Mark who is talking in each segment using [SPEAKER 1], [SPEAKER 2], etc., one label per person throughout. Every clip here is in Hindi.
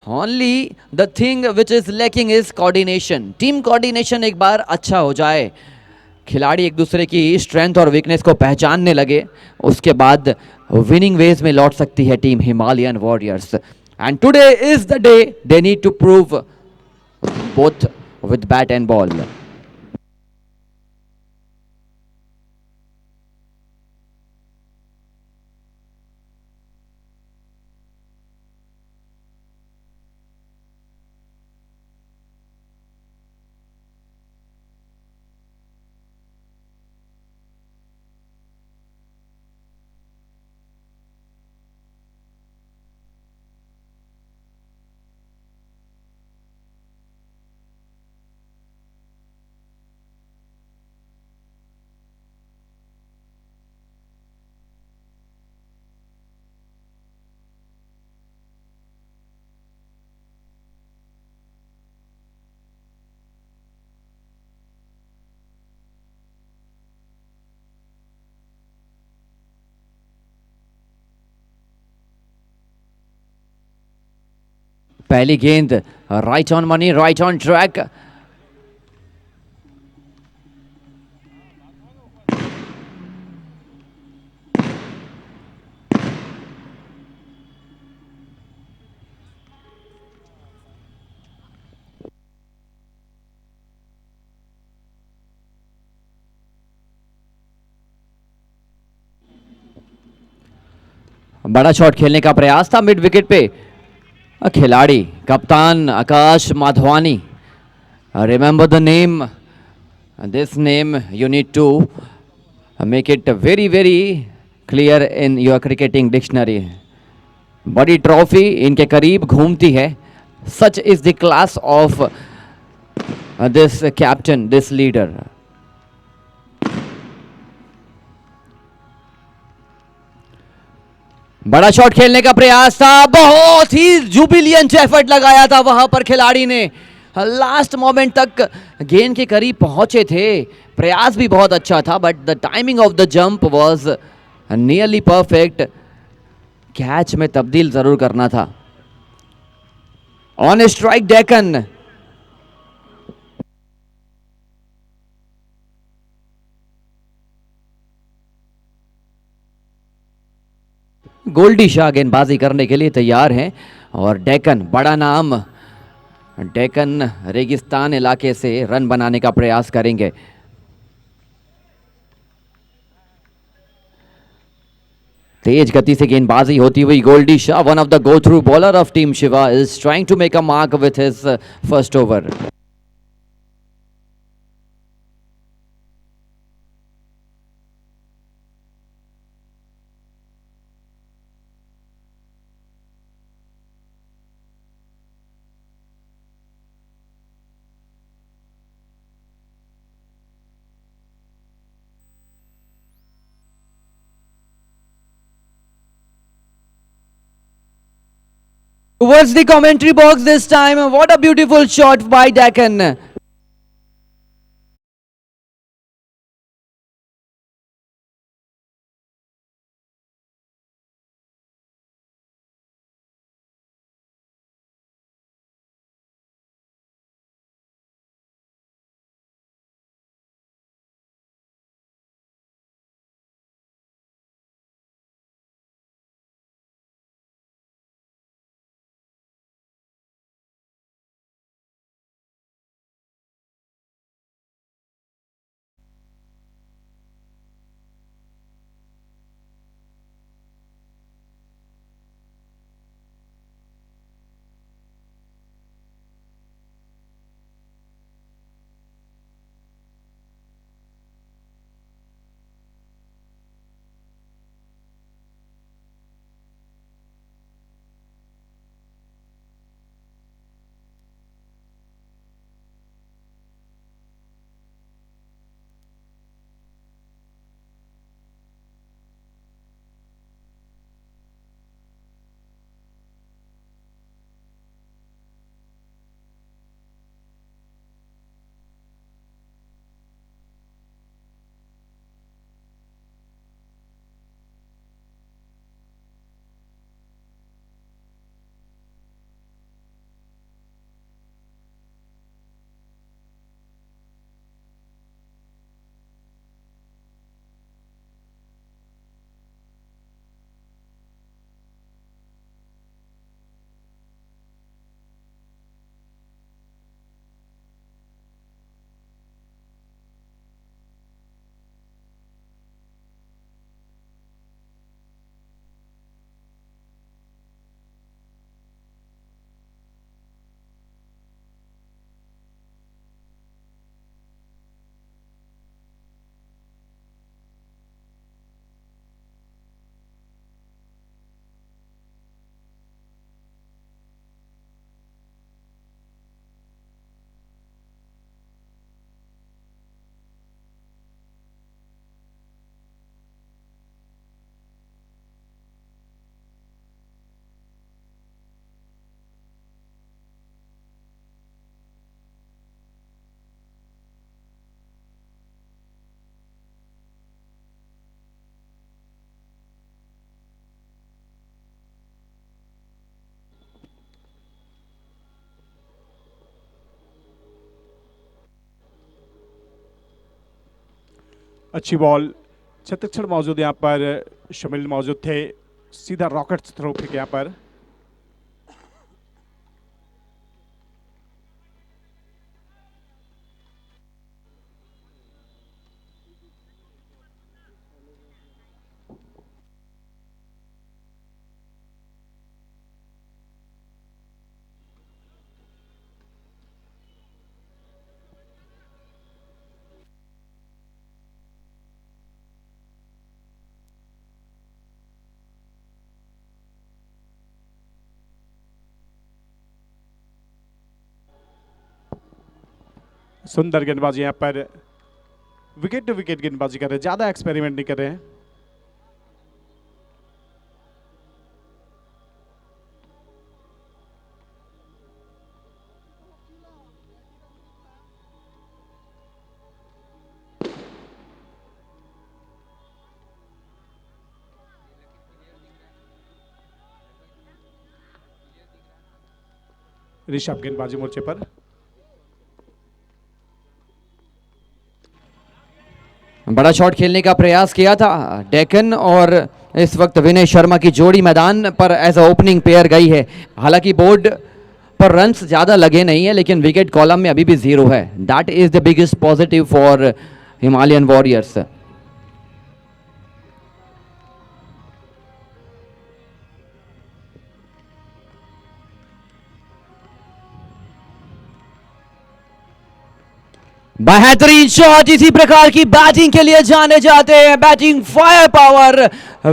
[SPEAKER 1] Only the thing which is lacking is coordination. Team coordination एक बार अच्छा हो जाए, खिलाड़ी एक दूसरे की स्ट्रेंथ और वीकनेस को पहचानने लगे, उसके बाद विनिंग वेज में लौट सकती है team Himalayan Warriors. And today is the day they need to prove both with bat and ball. पहली गेंद right on money, right on track. बड़ा शॉट खेलने का प्रयास था मिड विकेट पे. खिलाड़ी कप्तान Akash Madhwani, remember the name. This name you need to make it very very clear in your cricketing dictionary. बड़ी ट्रॉफी इनके करीब घूमती है. Such is the class of this captain, this leader. बड़ा शॉट खेलने का प्रयास था, बहुत ही जुबिलियंट एफर्ट लगाया था वहां पर खिलाड़ी ने. लास्ट मोमेंट तक गेंद के करीब पहुंचे थे, प्रयास भी बहुत अच्छा था, but the timing of the jump was nearly perfect. Catch में तब्दील जरूर करना था. On strike Deccan. गोल्डी शाह गेंदबाजी करने के लिए तैयार हैं और डेकन, बड़ा नाम, डेकन रेगिस्तान इलाके से रन बनाने का प्रयास करेंगे. तेज गति से गेंदबाजी होती हुई Goldy Shah, one of the go through bowler of team Shiva, is trying to make a mark with his first over. Towards the commentary box this time, what a beautiful shot by Deccan.
[SPEAKER 2] अच्छी बॉल, छत्तीसगढ़ मौजूद यहाँ पर, शमिल मौजूद थे, सीधा रॉकेट थ्रो फेंक यहाँ पर। सुंदर गेंदबाजी यहाँ पर, विकेट टू विकेट गेंदबाजी कर रहे हैं, ज्यादा एक्सपेरिमेंट नहीं कर रहे हैं। ऋषभ गेंदबाजी मोर्चे पर।
[SPEAKER 1] बड़ा शॉट खेलने का प्रयास किया था डेक्कन, और इस वक्त विनय शर्मा की जोड़ी मैदान पर एज अ ओपनिंग पेयर गई है। हालांकि बोर्ड पर रन्स ज़्यादा लगे नहीं है, लेकिन विकेट कॉलम में अभी भी 0 है। That is the biggest positive for Himalayan warriors. बेहतरीन शॉट, इसी प्रकार की बैटिंग के लिए जाने जाते हैं, batting fire power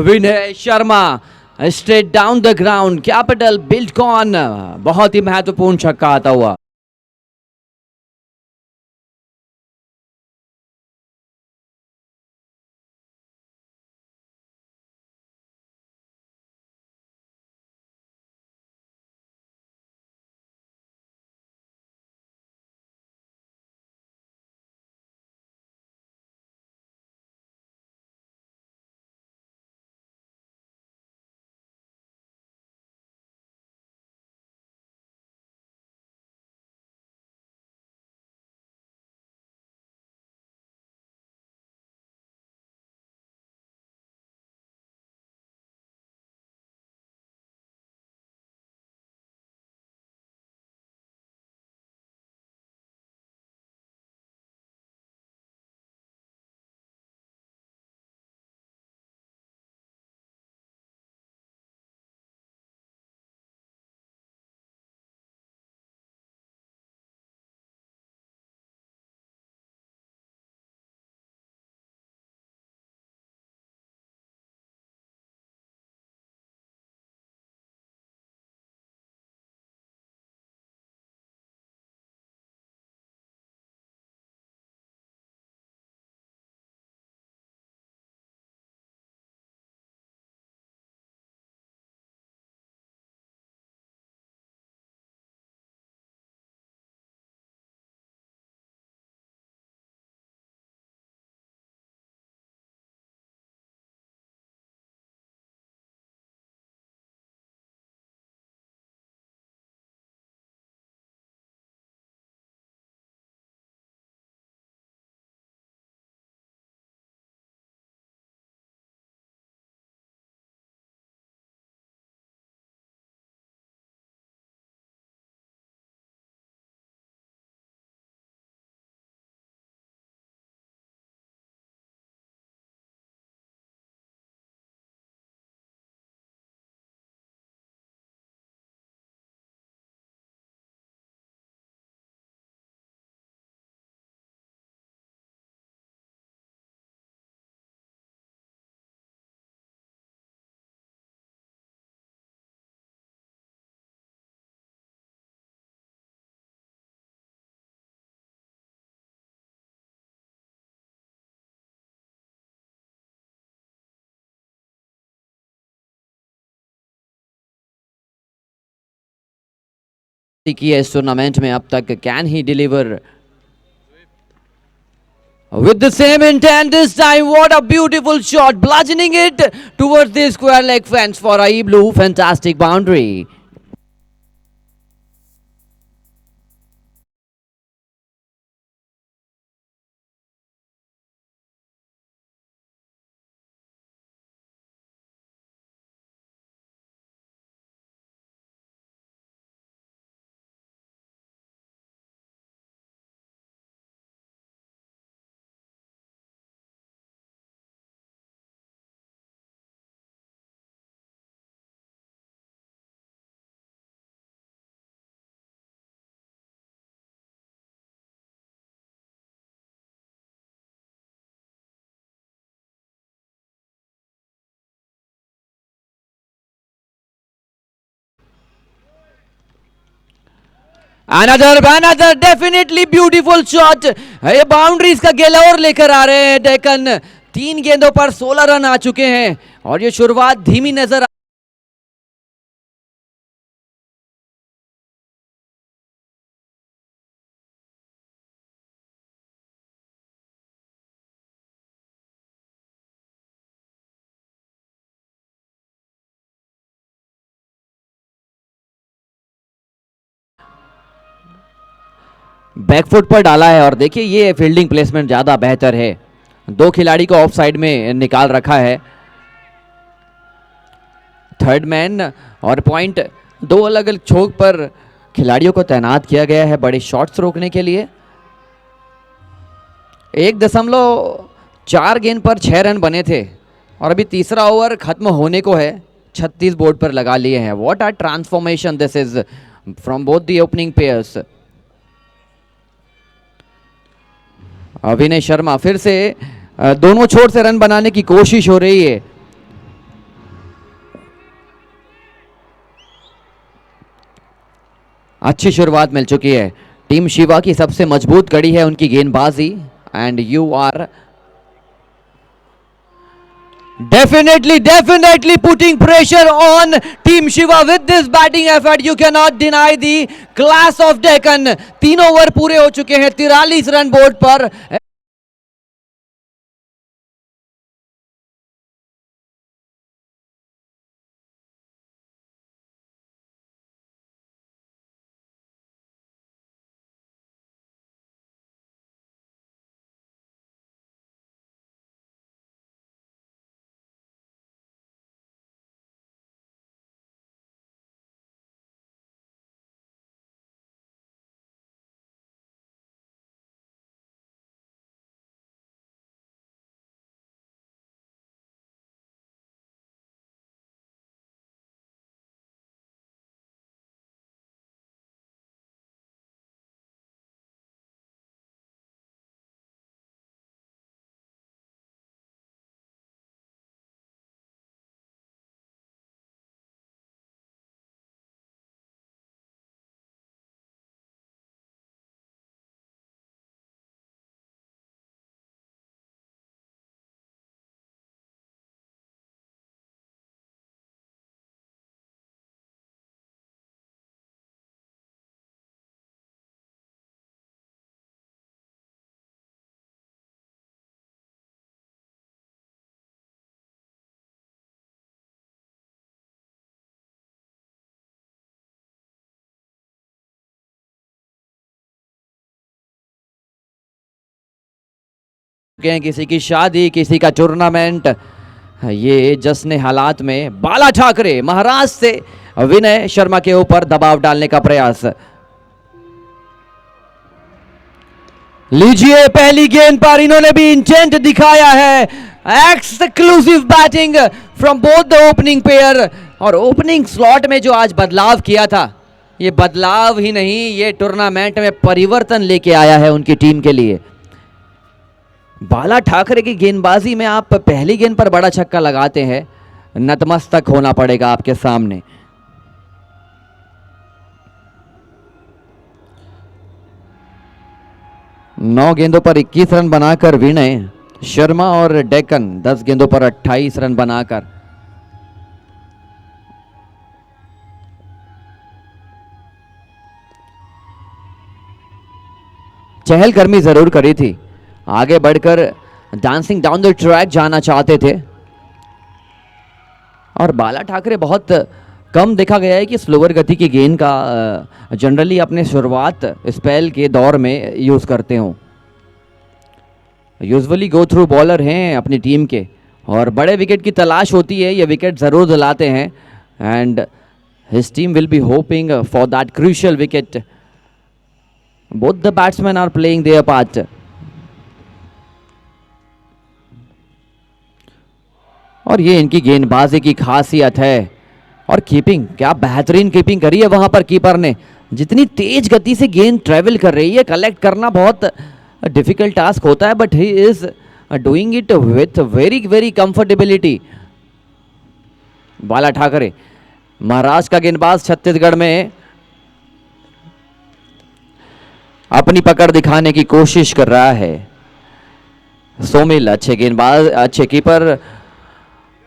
[SPEAKER 1] Vinay Sharma, straight down the ground, capital Buildcon, बहुत ही महत्वपूर्ण छक्का आता हुआ। की है इस टूर्नामेंट में अब तक, can he deliver with the same intent this time? What a beautiful shot, bludgeoning it towards the square leg fence for a blue, fantastic boundary. Another definitely beautiful shot. ये बाउंड्रीज का गेलौर लेकर आ रहे हैं डेक्कन। 3 गेंदों पर 16 रन आ चुके हैं और ये शुरुआत धीमी नजर बैकफुट पर डाला है और देखिए ये फील्डिंग प्लेसमेंट ज़्यादा बेहतर है। 2 खिलाड़ी को ऑफ साइड में निकाल रखा है। थर्ड मैन और पॉइंट 2 अलग अलग छोक पर खिलाड़ियों को तैनात किया गया है बड़े शॉट्स रोकने के लिए। 1.4 गेंद पर 6 रन बने थे और अभी तीसरा ओवर खत्म होने को है। 36 बोर्ड पर लगा लिए हैं। What are transformation this is from both the opening pairs. Vinay Sharma फिर से दोनों छोर से रन बनाने की कोशिश हो रही है। अच्छी शुरुआत मिल चुकी है। टीम शिवा की सबसे मजबूत कड़ी है उनकी गेंदबाजी and you are definitely putting pressure on Team Shiva with this batting effort. You cannot deny the class of Deccan. 3 over पूरे हो चुके हैं 43 रन बोर्ड पर। किसी की शादी, किसी का टूर्नामेंट, ये जश्न हालात में बाला ठाकरे महाराष्ट्र से विनय शर्मा के ऊपर दबाव डालने का प्रयास। लीजिए पहली गेंद पर इन्होंने भी इंटेंट दिखाया है। Exclusive batting from both the opening pair. और ओपनिंग स्लॉट में जो आज बदलाव किया था, ये बदलाव ही नहीं, ये टूर्नामेंट में परिवर्तन लेके आया है उनकी टीम के लिए। बाला ठाकरे की गेंदबाजी में आप पहली गेंद पर बड़ा छक्का लगाते हैं, नतमस्तक होना पड़ेगा आपके सामने। नौ गेंदों पर 21 रन बनाकर विनय शर्मा और डेक्कन 10 गेंदों पर 28 रन बनाकर। चहलकदमी जरूर करी थी, आगे बढ़कर डांसिंग डाउन द ट्रैक जाना चाहते थे। और बाला ठाकरे बहुत कम देखा गया है कि स्लोअर गति की गेंद का जनरली अपने शुरुआत स्पेल के दौर में यूज़ करते हों। यूजुअली गो थ्रू बॉलर हैं अपनी टीम के और बड़े विकेट की तलाश होती है, ये विकेट ज़रूर दिलाते हैं and his team will be hoping for that crucial wicket. Both the batsman are playing their part. और ये इनकी गेंदबाजी की खासियत है। और कीपिंग, क्या बेहतरीन कीपिंग करी है वहां पर कीपर ने। जितनी तेज गति से गेंद ट्रेवल कर रही है, कलेक्ट करना बहुत डिफिकल्ट टास्क होता है, but he is doing it with very comfortability. Bala Thackeray Maharashtra का गेंदबाज छत्तीसगढ़ में अपनी पकड़ दिखाने की कोशिश कर रहा है। सोमिल अच्छे गेंदबाज, अच्छे कीपर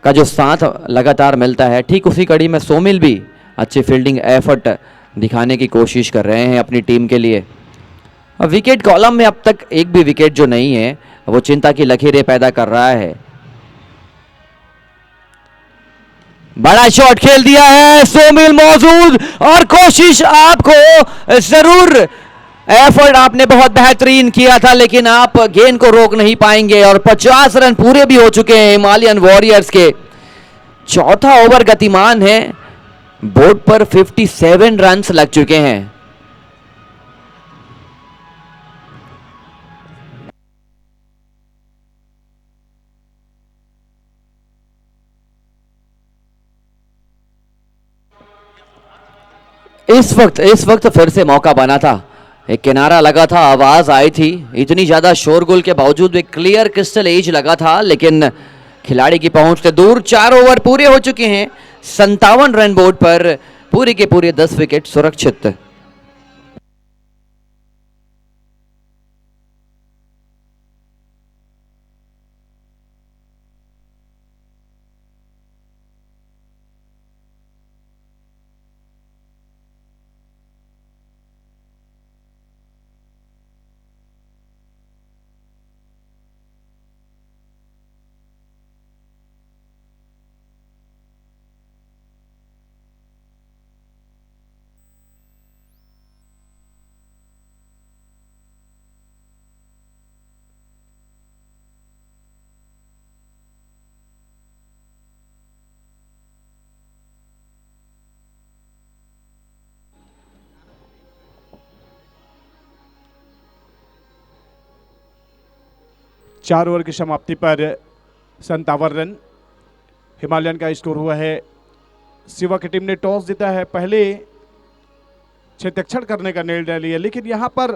[SPEAKER 1] का जो साथ लगातार मिलता है, ठीक उसी कड़ी में सोमिल भी अच्छी फील्डिंग एफर्ट दिखाने की कोशिश कर रहे हैं अपनी टीम के लिए। विकेट कॉलम में अब तक एक भी विकेट जो नहीं है वो चिंता की लकीरें पैदा कर रहा है। बड़ा शॉट खेल दिया है, सोमिल मौजूद और कोशिश आपको जरूर, एफर्ट आपने बहुत बेहतरीन किया था लेकिन आप गेंद को रोक नहीं पाएंगे और 50 रन पूरे भी हो चुके हैं हिमालयन वॉरियर्स के। चौथा ओवर गतिमान है, बोर्ड पर 57 रन्स लग चुके हैं। इस वक्त फिर से मौका बना था, एक किनारा लगा था, आवाज आई थी, इतनी ज्यादा शोरगुल के बावजूद एक क्लियर क्रिस्टल एज लगा था लेकिन खिलाड़ी की पहुंच से दूर। 4 ओवर पूरे हो चुके हैं, 57 रन बोर्ड पर, पूरे के पूरे 10 विकेट सुरक्षित।
[SPEAKER 2] चार ओवर की समाप्ति पर 57 रन हिमालयन का स्कोर हुआ है। शिवा की टीम ने टॉस जीता है, पहले क्षेत्ररक्षण करने का निर्णय लिया लेकिन यहां पर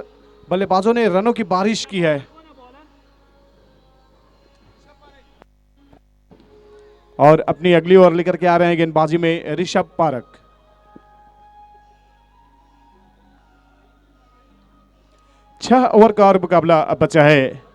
[SPEAKER 2] बल्लेबाजों ने रनों की बारिश की है और अपनी अगली ओवर लेकर के आ रहे हैं गेंदबाजी में ऋषभ पारक। छह ओवर का और मुकाबला अब बचा है।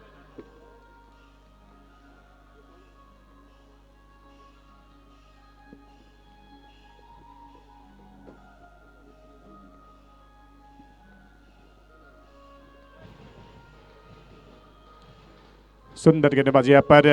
[SPEAKER 2] सुंदर गेंदबाजी यहाँ पर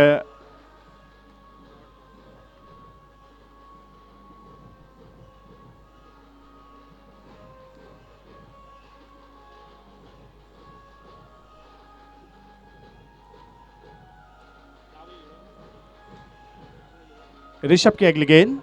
[SPEAKER 2] ऋषभ की अगली गेंद,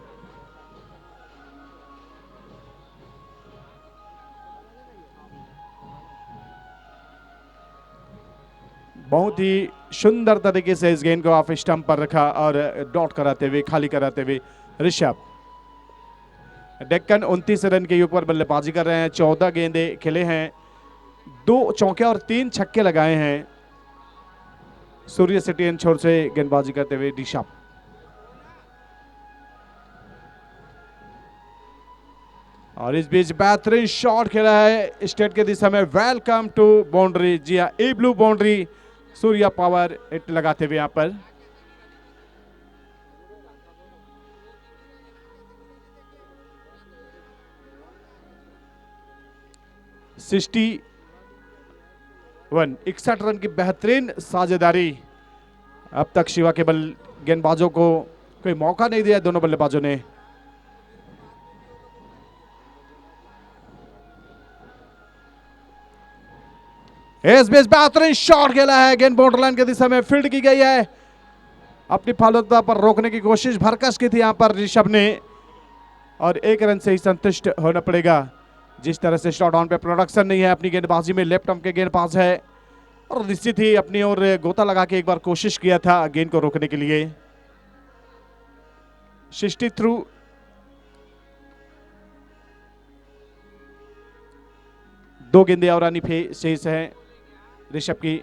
[SPEAKER 2] बहुत ही सुंदर तरीके से इस गेंद को ऑफ स्टंप पर रखा और डॉट कराते हुए, खाली कराते हुए ऋषभ। डेक्कन 29 रन के ऊपर बल्लेबाजी कर रहे हैं, 14 गेंदे खेले हैं, 2 चौके और 3 छक्के लगाए हैं। सूर्य सिटी छोर से गेंदबाजी करते हुए ऋषभ। और इस बीच बेहतरीन शॉट खेला है स्टेट के दिशा में, वेलकम टू बाउंड्री। जी हाँ, a blue boundary, Surya power hit लगाते हुए यहां पर। सिक्सटी 61 रन की बेहतरीन साझेदारी। अब तक शिवा के गेंदबाजों को कोई मौका नहीं दिया दोनों बल्लेबाजों ने। इस बीच बेहतरीन शॉट खेला है, गेंद बॉर्डरलाइन की दिशा में फील्ड की गई है। अपनी फालतूता पर रोकने की कोशिश भरकस की थी यहां पर ऋषभ ने और 1 रन से ही संतुष्ट होना पड़ेगा। जिस तरह से शॉट ऑन पे प्रोडक्शन नहीं है अपनी गेंदबाजी में, लेफ्ट आर्म के गेंदबाज है और निश्चित ही अपनी ओर गोता लगा के एक बार कोशिश किया था गेंद को रोकने के लिए। 60 थ्रू। दो गेंदे और आनी शेष है ऋषभ की।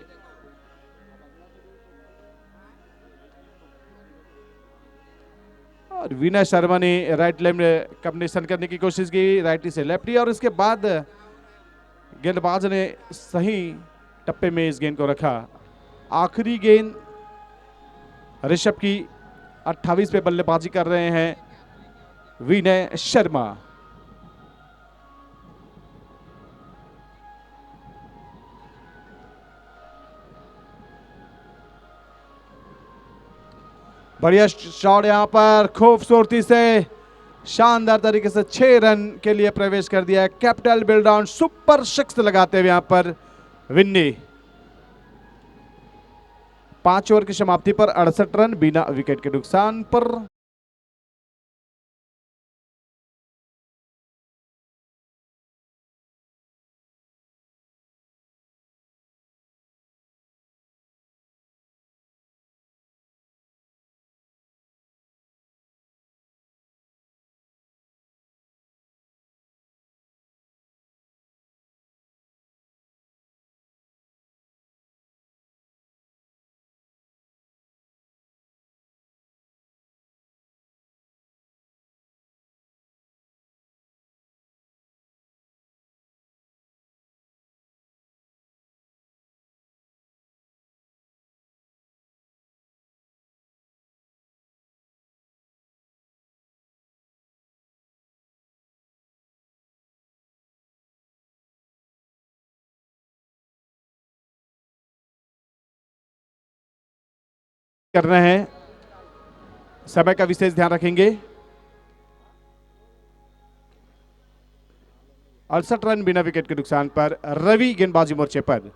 [SPEAKER 2] और वीना शर्मा ने राइट लेफ्ट कॉम्बिनेशन करने की कोशिश की, राइटी से लेफ्टी, और उसके बाद गेंदबाज ने सही टप्पे में इस गेंद को रखा। आखिरी गेंद ऋषभ की 28 पे बल्लेबाजी कर रहे हैं विनय शर्मा। बढ़िया शॉट यहां पर खूबसूरती से शानदार तरीके से 6 रन के लिए प्रवेश कर दिया है। कैपिटल बिल्डआउन सुपर 6 लगाते हुए यहां पर विन्नी। 5 ओवर की समाप्ति पर 68 रन बिना विकेट के नुकसान पर। कर रहे हैं, समय का विशेष ध्यान रखेंगे। 68 रन बिना विकेट के नुकसान पर रवि गेंदबाजी मोर्चे पर।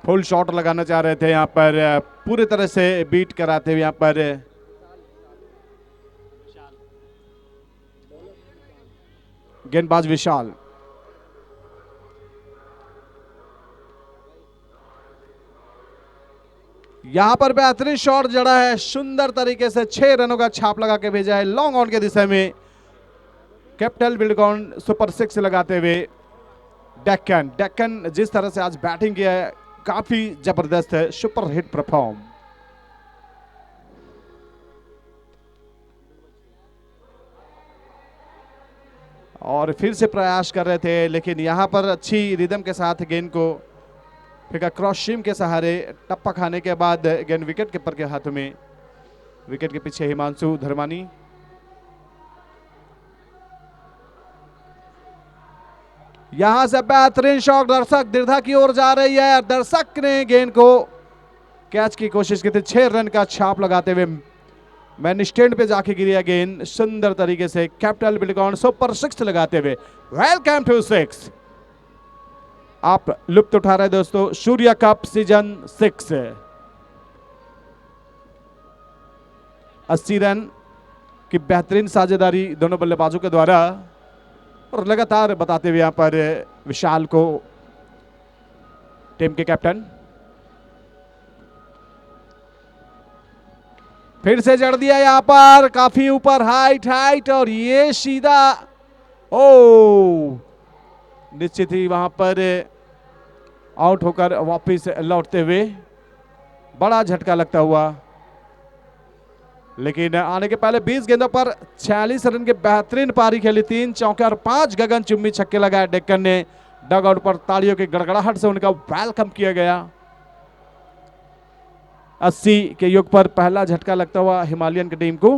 [SPEAKER 2] फुल शॉट लगाना चाह रहे थे यहां पर, पूरी तरह से बीट कराते हुए यहां पर गेंदबाज विशाल। यहां पर बेहतरीन शॉट जड़ा है, सुंदर तरीके से 6 रनों का छाप लगा के भेजा है लॉन्ग ऑन के दिशा में। कैपिटल बिल्डआउन सुपर 6 लगाते हुए डेक्कन जिस तरह से आज बैटिंग किया है काफी जबरदस्त है, सुपर हिट परफॉर्म। और फिर से प्रयास कर रहे थे, लेकिन यहां पर अच्छी रिदम के साथ गेंद को फेंका क्रॉस सीम के सहारे। टप्पा खाने के बाद गेंद विकेट कीपर के हाथों में। विकेट के पीछे हिमांशु धर्मानी। यहां से बेहतरीन शॉट दर्शक दीर्घा की ओर जा रही है। दर्शक ने गेंद को कैच की कोशिश की थी, 6 रन का छाप लगाते हुए मैन स्टैंड पे जाके गिरी गेंद सुंदर तरीके से। कैपिटल बिल्डआउन सुपर 6 लगाते हुए वेलकम टू 6। आप लुप्त उठा रहे दोस्तों सूर्या कप सीजन 6। 80 रन की बेहतरीन साझेदारी दोनों बल्लेबाजों के द्वारा, और लगातार बताते हुए यहां पर विशाल को टीम के कैप्टन। फिर से जड़ दिया यहां पर काफी ऊपर, हाइट और ये सीधा ओ निश्चित ही वहां पर आउट होकर वापस लौटते हुए बड़ा झटका लगता हुआ। लेकिन आने के पहले 20 गेंदों पर 46 रन की बेहतरीन पारी खेली, 3 चौके और 5 गगन चुम्बी छक्के लगाए डेक्कन ने। डग आउट पर तालियों की गड़गड़ाहट से उनका वेलकम किया गया। 80 के युग पर पहला झटका लगता हुआ हिमालयन की टीम को।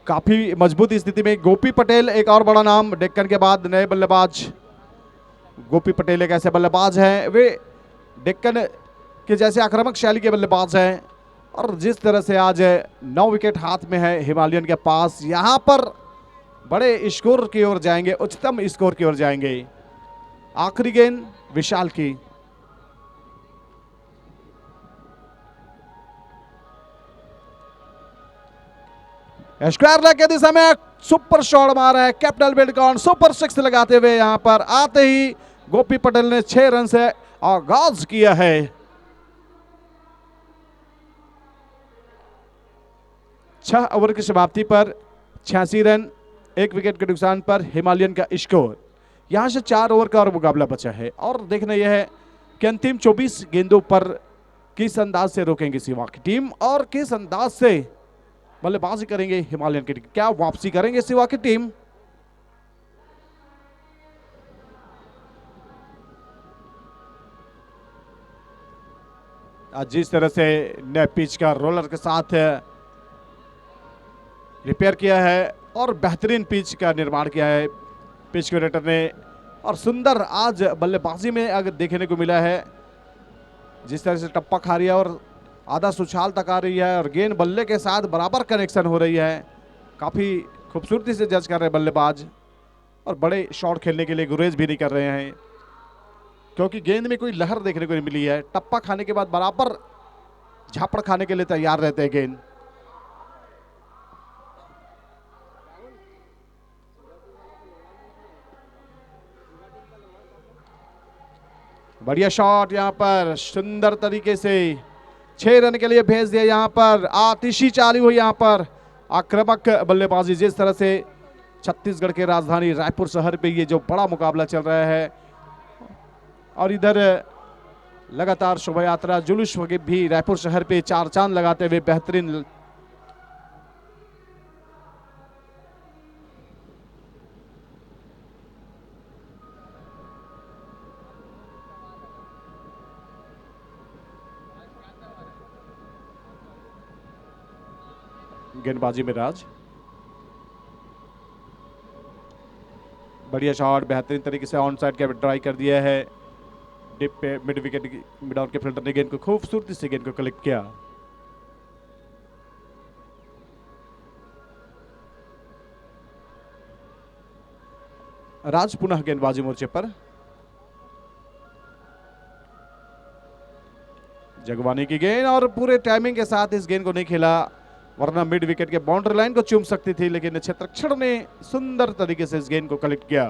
[SPEAKER 2] काफी मजबूत स्थिति में गोपी पटेल एक और बड़ा नाम डेक्कन के बाद, नए बल्लेबाज। गोपी पटेल एक ऐसे बल्लेबाज हैं, वे डेक्कन के जैसे आक्रामक शैली के बल्लेबाज हैं, और जिस तरह से आज 9 विकेट हाथ में है हिमालयन के पास, यहां पर बड़े स्कोर की ओर जाएंगे, उच्चतम स्कोर की ओर जाएंगे। आखिरी गेंद विशाल की। स्क्वायर लेग के दिशा में सुपर शॉट मारा है कैपिटल बिल्डआउन सुपर 6 लगाते हुए। यहां पर आते ही गोपी पटेल ने 6 रन से आगाज किया है। 6 ओवर की समाप्ति पर 86 रन, 1 विकेट के नुकसान पर हिमालयन का स्कोर। यहां से 4 ओवर का और मुकाबला बचा है, और देखना यह है कि अंतिम 24 गेंदों पर किस अंदाज से रोकेंगे सिवा की टीम और किस अंदाज से बल्लेबाजी करेंगे हिमालयन की टीम। क्या वापसी करेंगे सिवा की टीम? आज जिस तरह से ने पिच का रोलर के साथ रिपेयर किया है और बेहतरीन पिच का निर्माण किया है पिच क्यूरेटर ने, और सुंदर आज बल्लेबाजी में अगर देखने को मिला है, जिस तरह से टप्पा खा रही है और आधा सुछाल तक आ रही है और गेंद बल्ले के साथ बराबर कनेक्शन हो रही है। काफ़ी खूबसूरती से जज कर रहे हैं बल्लेबाज और बड़े शॉट खेलने के लिए गुरेज भी नहीं कर रहे हैं, क्योंकि गेंद में कोई लहर देखने को नहीं मिली है। टप्पा खाने के बाद बराबर झापड़ खाने के लिए तैयार रहते हैं गेंद। बढ़िया शॉट यहाँ पर सुंदर तरीके से 6 रन के लिए भेज दिया। यहाँ पर आतिशी चालू हुई, यहाँ पर आक्रामक बल्लेबाजी, जिस तरह से छत्तीसगढ़ के राजधानी रायपुर शहर पे ये जो बड़ा मुकाबला चल रहा है और इधर लगातार शोभा यात्रा जुलूस भी रायपुर शहर पे 4 चांद लगाते हुए बेहतरीन गेंदबाजी में राज। बढ़िया शॉट, बेहतरीन तरीके से ऑन साइड का ट्राई कर दिया है। डिप पे मिड विकेट मिड ऑन के फील्डर ने गेंद को खूबसूरती से गेंद को कलेक्ट किया। राज पुनः गेंदबाजी मोर्चे पर। जगवानी की गेंद और पूरे टाइमिंग के साथ इस गेंद को नहीं खेला, वरना मिड विकेट के बाउंड्री लाइन को चूम सकती थी, लेकिन क्षेत्ररक्षण ने सुंदर तरीके से इस गेंद को कलेक्ट किया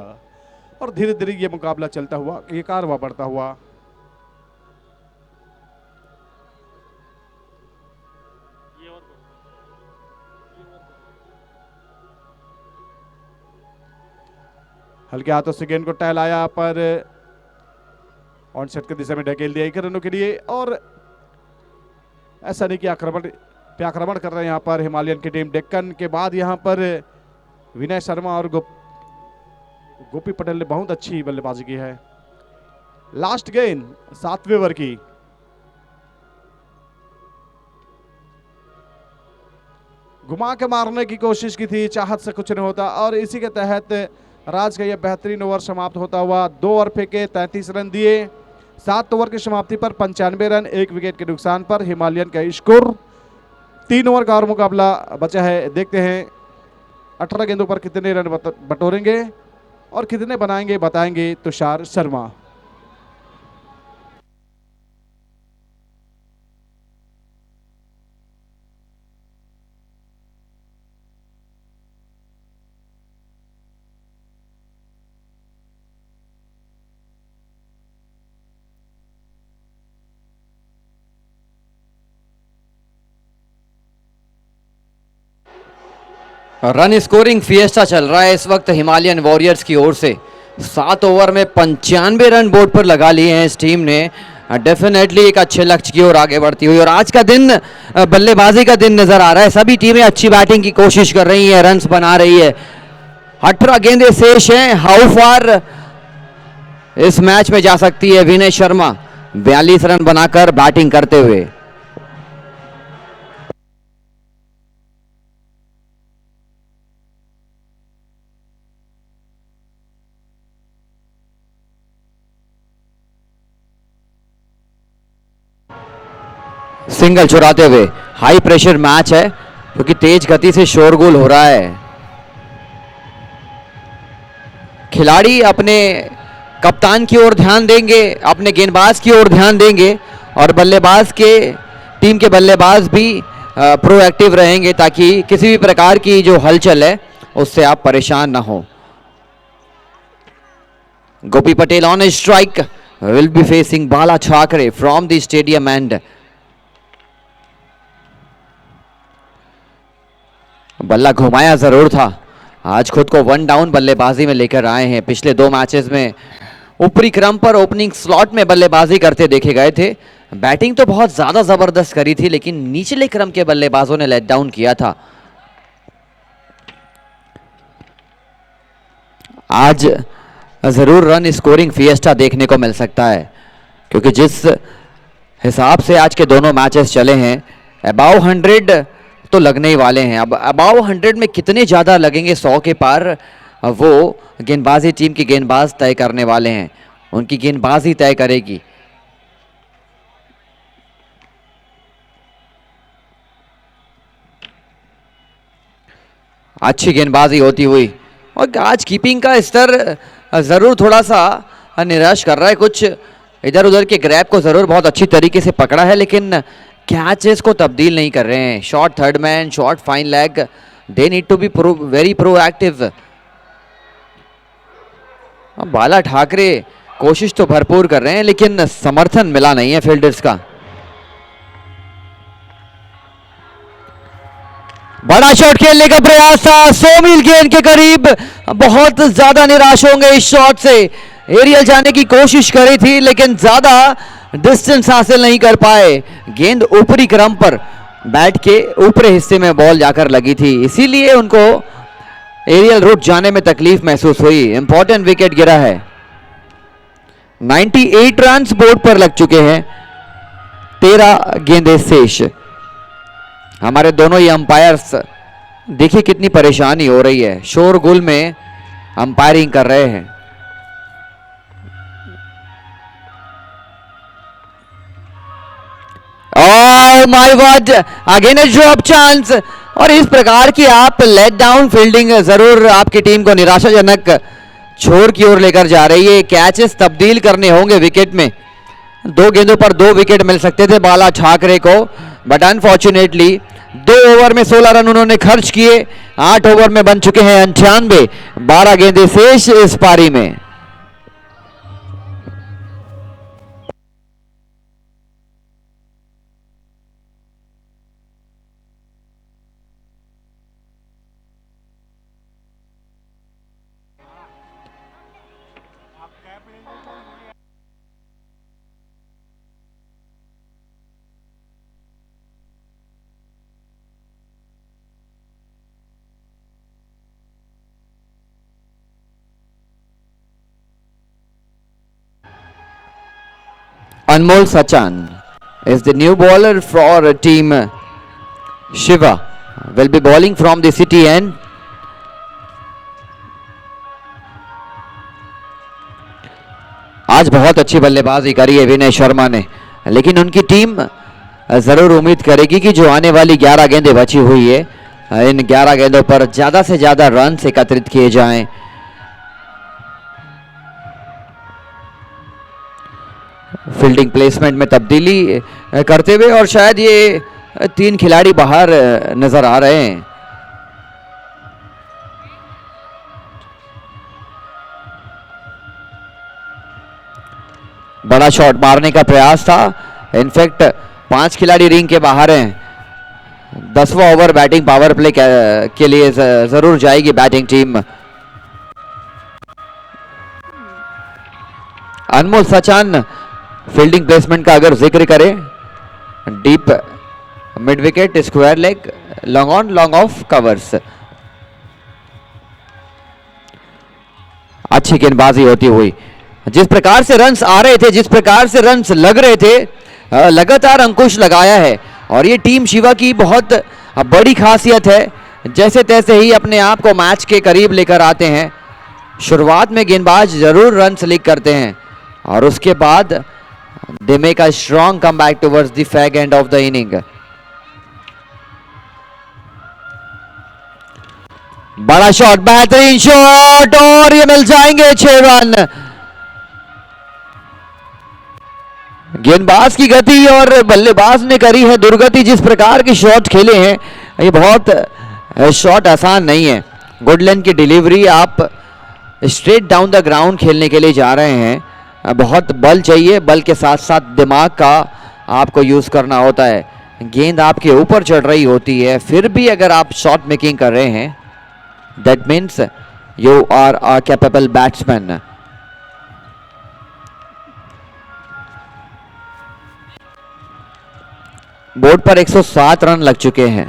[SPEAKER 2] और धीरे धीरे ये मुकाबला चलता हुआ, ये कारवा बढ़ता हुआ। हल्के हाथों से गेंद को टहलाया पर ऑन सेट की दिशा में ढकेल दिया 1 रनों के लिए। और ऐसा नहीं कि आक्रमण कर रहे हैं यहाँ पर हिमालयन की टीम। डेक्कन के बाद यहाँ पर विनय शर्मा और गोपी पटेल ने बहुत अच्छी बल्लेबाजी की है। लास्ट गेंद 7वें ओवर की। घुमा के मारने की कोशिश की थी, चाहत से कुछ नहीं होता, और इसी के तहत राज का यह बेहतरीन ओवर समाप्त होता हुआ। 2 ओवर फेंके, 33 रन दिए। 7 ओवर की समाप्ति पर 95 रन, 1 विकेट के नुकसान पर हिमालयन का स्कोर। 3 ओवर का और मुकाबला बचा है। देखते हैं 18 गेंदों पर कितने रन बटोरेंगे और कितने बनाएंगे, बताएंगे Tushar Sharma.
[SPEAKER 1] Run scoring fiesta चल रहा है इस वक्त हिमालयन वॉरियर्स की ओर से। 7 ओवर में 95 रन बोर्ड पर लगा लिए हैं इस टीम ने। डेफिनेटली एक अच्छे लक्ष्य की ओर आगे बढ़ती हुई, और आज का दिन बल्लेबाजी का दिन नजर आ रहा है। सभी टीमें अच्छी बैटिंग की कोशिश कर रही हैं, रन्स बना रही है। 18 गेंदें शेष हैं। हाउ फार इस मैच में जा सकती है विनय शर्मा 42 रन बनाकर बैटिंग करते हुए। सिंगल चुराते हुए। हाई प्रेशर मैच है क्योंकि तेज गति से शोरगुल हो रहा है। खिलाड़ी अपने कप्तान की ओर ध्यान देंगे, अपने गेंदबाज की ओर ध्यान देंगे, और बल्लेबाज के टीम के बल्लेबाज भी प्रोएक्टिव रहेंगे ताकि किसी भी प्रकार की जो हलचल है उससे आप परेशान ना हो। Gopi Patel on strike will be facing Bala Thackeray from the stadium end. बल्ला घुमाया जरूर था, आज खुद को 1 डाउन बल्लेबाजी में लेकर आए हैं। पिछले 2 मैचेस में ऊपरी क्रम पर ओपनिंग स्लॉट में बल्लेबाजी करते देखे गए थे। बैटिंग तो बहुत ज्यादा जबरदस्त करी थी, लेकिन निचले क्रम के बल्लेबाजों ने लेट डाउन किया था। आज जरूर रन स्कोरिंग फिएस्टा देखने को मिल सकता है, क्योंकि जिस हिसाब से आज के दोनों मैचेस चले हैं, अबाव 100 तो लगने ही वाले हैं। अब अबाव 100 में कितने ज़्यादा लगेंगे 100 के पार, वो गेंदबाजी टीम की गेंदबाज तय करने वाले हैं। उनकी गेंदबाजी तय करेगी। अच्छी गेंदबाजी होती हुई, और आज कीपिंग का स्तर ज़रूर थोड़ा सा निराश कर रहा है। कुछ इधर उधर के ग्रैब को ज़रूर बहुत अच्छी तरीके से पकड़ा है, लेकिन कैचेस को तब्दील नहीं कर रहे हैं। Short third man, short fine leg, they need to be very proactive. Bala Thackeray कोशिश तो भरपूर कर रहे हैं, लेकिन समर्थन मिला नहीं है फील्डर्स का। बड़ा शॉट खेलने का प्रयास था, 100 मील गेंद के करीब। बहुत ज्यादा निराश होंगे इस शॉट से। एरियल जाने की कोशिश करी थी, लेकिन ज्यादा डिस्टेंस हासिल नहीं कर पाए। गेंद ऊपरी क्रम पर बैट के ऊपरी हिस्से में बॉल जाकर लगी थी, इसीलिए उनको एरियल रूट जाने में तकलीफ महसूस हुई। इंपॉर्टेंट विकेट गिरा है। 98 रन बोर्ड पर लग चुके हैं, 13 गेंदें शेष। हमारे दोनों ही अंपायर्स देखिए कितनी परेशानी हो रही है, शोरगुल में अंपायरिंग कर रहे हैं। Oh my God, again a drop chance. और इस प्रकार की आप लेट डाउन फील्डिंग जरूर आपकी टीम को निराशाजनक छोर की ओर लेकर जा रही है। कैचेस तब्दील करने होंगे विकेट में। 2 गेंदों पर 2 विकेट मिल सकते थे बाला ठाकरे को, बट अनफॉर्चुनेटली 2 ओवर में 16 रन उन्होंने खर्च किए। 8 ओवर में बन चुके हैं 98, 12 गेंदें शेष इस पारी में। Anmol Sachan is the new bowler for team Shiva. Will be bowling from the city end. आज बहुत अच्छी बल्लेबाजी करी है विनय शर्मा ने, लेकिन उनकी टीम जरूर उम्मीद करेगी कि जो आने वाली 11 गेंदें बची हुई है, इन 11 गेंदों पर ज्यादा से ज्यादा रन एकत्रित किए जाएं। फील्डिंग प्लेसमेंट में तब्दीली करते हुए, और शायद ये 3 खिलाड़ी बाहर नजर आ रहे हैं। बड़ा शॉट मारने का प्रयास था, इनफैक्ट 5 खिलाड़ी रिंग के बाहर हैं। 10वां ओवर बैटिंग पावर प्ले के लिए जरूर जाएगी बैटिंग टीम। अनमोल सचान फील्डिंग प्लेसमेंट का अगर जिक्र करें, deep mid wicket, square leg, long on long off covers. अच्छी गेंदबाजी होती हुई, जिस प्रकार से रन्स आ रहे थे, जिस प्रकार से रन्स लग रहे थे, लगातार अंकुश लगाया है। और ये टीम शिवा की बहुत बड़ी खासियत है, जैसे तैसे ही अपने आप को मैच के करीब लेकर आते हैं। शुरुआत में गेंदबाज जरूर रन्स लीक करते हैं, और उसके बाद they make a strong comeback towards the fag end of the inning. बड़ा शॉट, बेहतरीन शॉट, और ये मिल जाएंगे 6 रन। गेंदबाज की गति और बल्लेबाज ने करी है दुर्गति। जिस प्रकार के शॉट खेले हैं, ये बहुत शॉट आसान नहीं है। गुडलैंड की डिलीवरी, आप स्ट्रेट डाउन द ग्राउंड खेलने के लिए जा रहे हैं, बहुत बल चाहिए, बल के साथ साथ दिमाग का आपको यूज करना होता है। गेंद आपके ऊपर चढ़ रही होती है, फिर भी अगर आप शॉट मेकिंग कर रहे हैं, that means you are a capable batsman. Board पर 107 रन लग चुके हैं।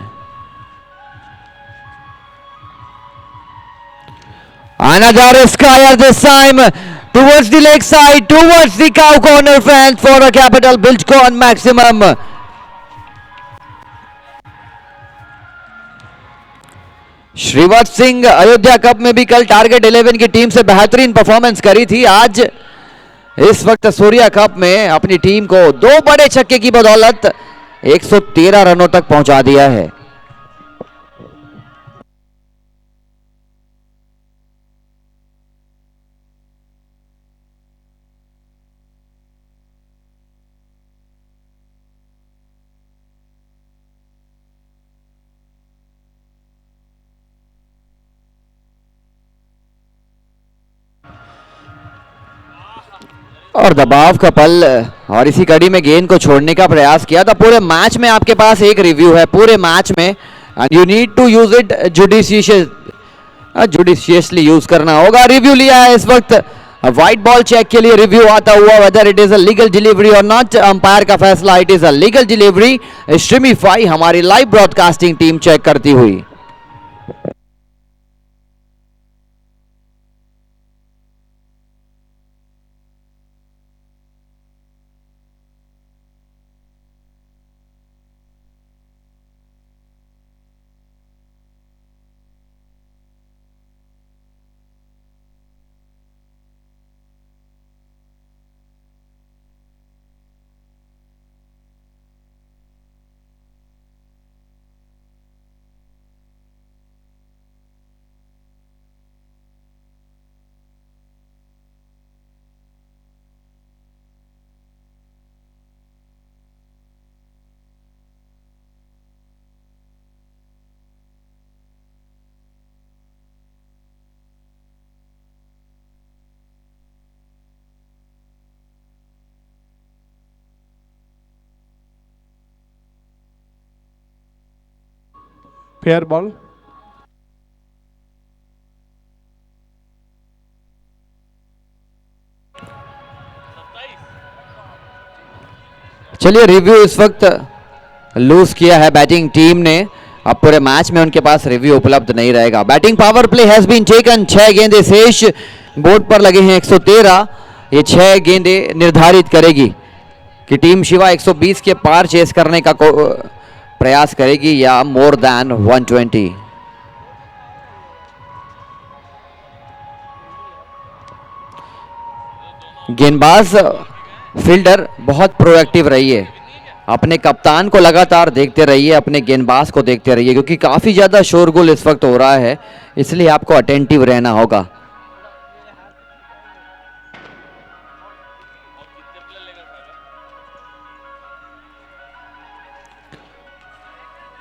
[SPEAKER 1] Another Skyer this time towards the leg side, towards the cow corner fence for a capital Bilchcon maximum. Shrivatsa Singh Ayodhya cup में भी कल टारगेट 11 की टीम से बेहतरीन परफॉर्मेंस करी थी। आज इस वक्त सूर्या कप में अपनी टीम को 2 बड़े छक्के की बदौलत 113 रनों तक पहुंचा दिया है। और दबाव का पल और इसी कड़ी में गेंद को छोड़ने का प्रयास किया था। पूरे मैच में आपके पास एक रिव्यू है, पूरे मैच में, and you need to use it judiciously use करना होगा। रिव्यू लिया है इस वक्त, व्हाइट बॉल चेक के लिए रिव्यू आता हुआ, whether it is a legal delivery और नॉट, अंपायर का फैसला it is a legal delivery. Streamify हमारी लाइव ब्रॉडकास्टिंग टीम चेक करती हुई।
[SPEAKER 2] Fair ball.
[SPEAKER 1] चलिए रिव्यू इस वक्त लूज किया है बैटिंग टीम ने। अब पूरे मैच में उनके पास रिव्यू उपलब्ध नहीं रहेगा। Batting power play has been taken. 6 गेंदें शेष, बोर्ड पर लगे हैं 113। ये 6 गेंदें निर्धारित करेगी कि टीम शिवा 120 के पार चेस करने का प्रयास करेगी या मोर देन 120। गेंदबाज फील्डर बहुत प्रोएक्टिव रहिए, अपने कप्तान को लगातार देखते रहिए, अपने गेंदबाज को देखते रहिए, क्योंकि काफ़ी ज़्यादा शोरगुल इस वक्त हो रहा है, इसलिए आपको अटेंटिव रहना होगा।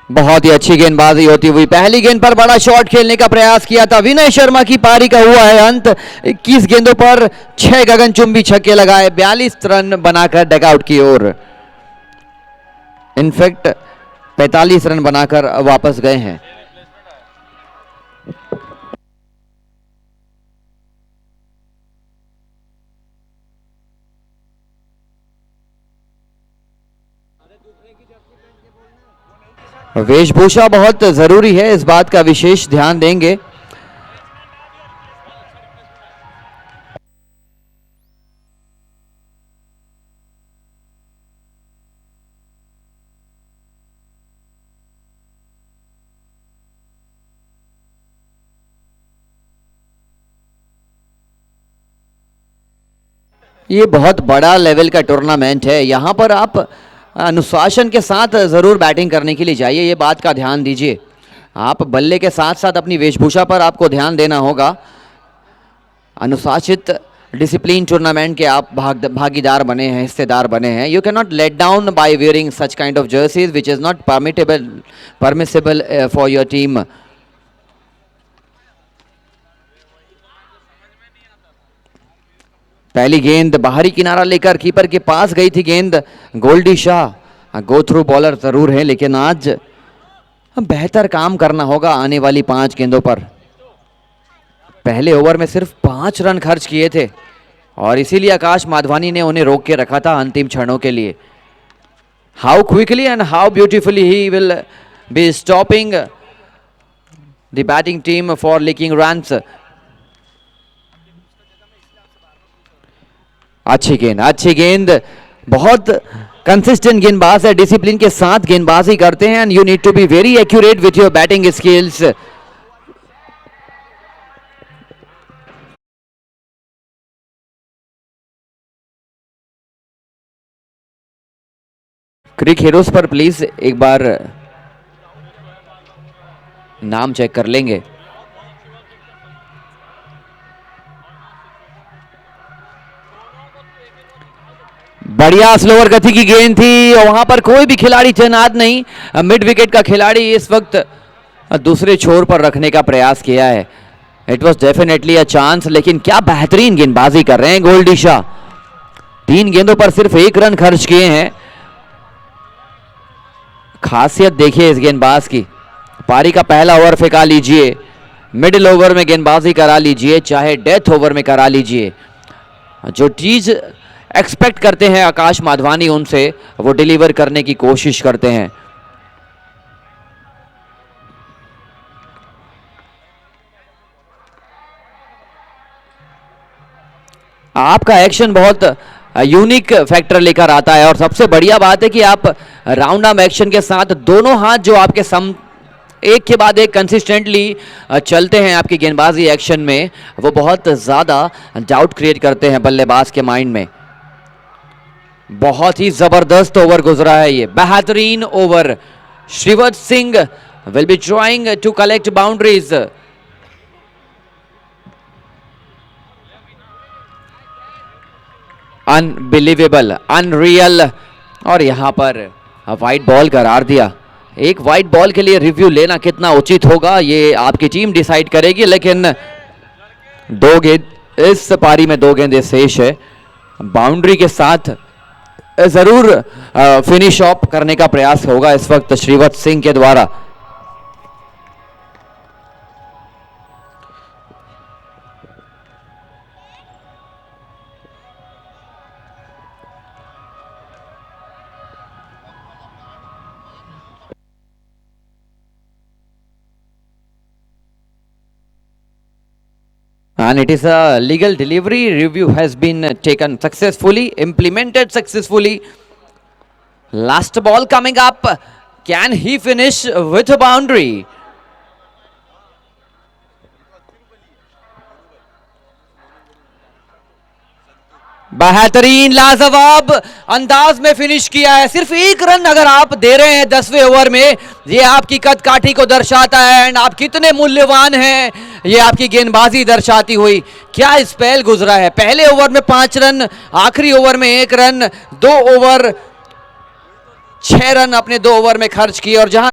[SPEAKER 1] बहुत ही अच्छी गेंदबाजी होती हुई पहली गेंद पर बड़ा शॉट खेलने का प्रयास किया था विनय शर्मा की पारी का हुआ है अंत। 21 गेंदों पर 6 गगनचुंबी छक्के लगाए, 42 रन बनाकर डगआउट की ओर, इनफैक्ट 45 रन बनाकर वापस गए हैं। वेशभूषा बहुत जरूरी है, इस बात का विशेष ध्यान देंगे। ये बहुत बड़ा लेवल का टूर्नामेंट है, यहाँ पर आप अनुशासन के साथ ज़रूर बैटिंग करने के लिए जाइए, ये बात का ध्यान दीजिए। आप बल्ले के साथ साथ अपनी वेशभूषा पर आपको ध्यान देना होगा। अनुशासित डिसिप्लिन टूर्नामेंट के आप भागीदार बने हैं, हिस्सेदार बने हैं। You can not let down by wearing such kind of jerseys which is not permissible for your team. पहली गेंद बाहरी किनारा लेकर कीपर के पास गई थी गेंद। Goldy Shah go through bowler जरूर है, लेकिन आज बेहतर काम करना होगा आने वाली 5 गेंदों पर। पहले ओवर में सिर्फ 5 रन खर्च किए थे और इसीलिए आकाश माधवानी ने उन्हें रोक के रखा था अंतिम क्षणों के लिए। How quickly and how beautifully he will be stopping the batting team for leaking runs. अच्छी गेंद, बहुत कंसिस्टेंट गेंदबाज है, डिसिप्लिन के साथ गेंदबाजी करते हैं and you need to be very accurate with your batting skills. CricHeroes पर प्लीज एक बार नाम चेक कर लेंगे. बढ़िया स्लोअर गति की गेंद थी और वहां पर कोई भी खिलाड़ी तैनात नहीं. मिड विकेट का खिलाड़ी इस वक्त दूसरे छोर पर रखने का प्रयास किया है. It was definitely a chance, लेकिन क्या बेहतरीन गेंदबाजी कर रहे हैं गोल्डी शाह. 3 गेंदों पर सिर्फ 1 रन खर्च किए हैं. खासियत देखिए इस गेंदबाज की. पारी का पहला ओवर फेंका लीजिए, मिडिल ओवर में गेंदबाजी करा लीजिए, चाहे डेथ ओवर में करा लीजिए. जो चीज एक्सपेक्ट करते हैं आकाश माधवानी उनसे, वो डिलीवर करने की कोशिश करते हैं. आपका एक्शन बहुत यूनिक फैक्टर लेकर आता है और सबसे बढ़िया बात है कि आप राउंड आर्म एक्शन के साथ दोनों हाथ जो आपके एक के बाद एक कंसिस्टेंटली चलते हैं आपकी गेंदबाजी एक्शन में, वो बहुत ज़्यादा डाउट क्रिएट करते हैं बल्लेबाज के माइंड में. बहुत ही ज़बरदस्त ओवर गुजरा है ये, बेहतरीन over. Shrivat Singh will be trying to collect boundaries. Unbelievable, unreal. और यहां पर वाइट बॉल करार दिया. एक वाइट बॉल के लिए रिव्यू लेना कितना उचित होगा ये आपकी टीम डिसाइड करेगी, लेकिन 2 गेंद इस पारी में 2 गेंदें शेष है. बाउंड्री के साथ जरूर फिनिश ऑफ करने का प्रयास होगा इस वक्त श्रीवत सिंह के द्वारा. And it is a legal delivery. Review has been taken successfully, implemented successfully. Last ball coming up. Can he finish with a boundary? बेहतरीन लाजवाब अंदाज में फिनिश किया है. सिर्फ 1 रन अगर आप दे रहे हैं 10वें ओवर में, ये आपकी कद काठी को दर्शाता है एंड आप कितने मूल्यवान हैं ये आपकी गेंदबाजी दर्शाती हुई. क्या स्पेल गुजरा है. पहले ओवर में 5 रन, आखिरी ओवर में 1 रन, 2 ओवर 6 रन अपने 2 ओवर में खर्च किए. और जहां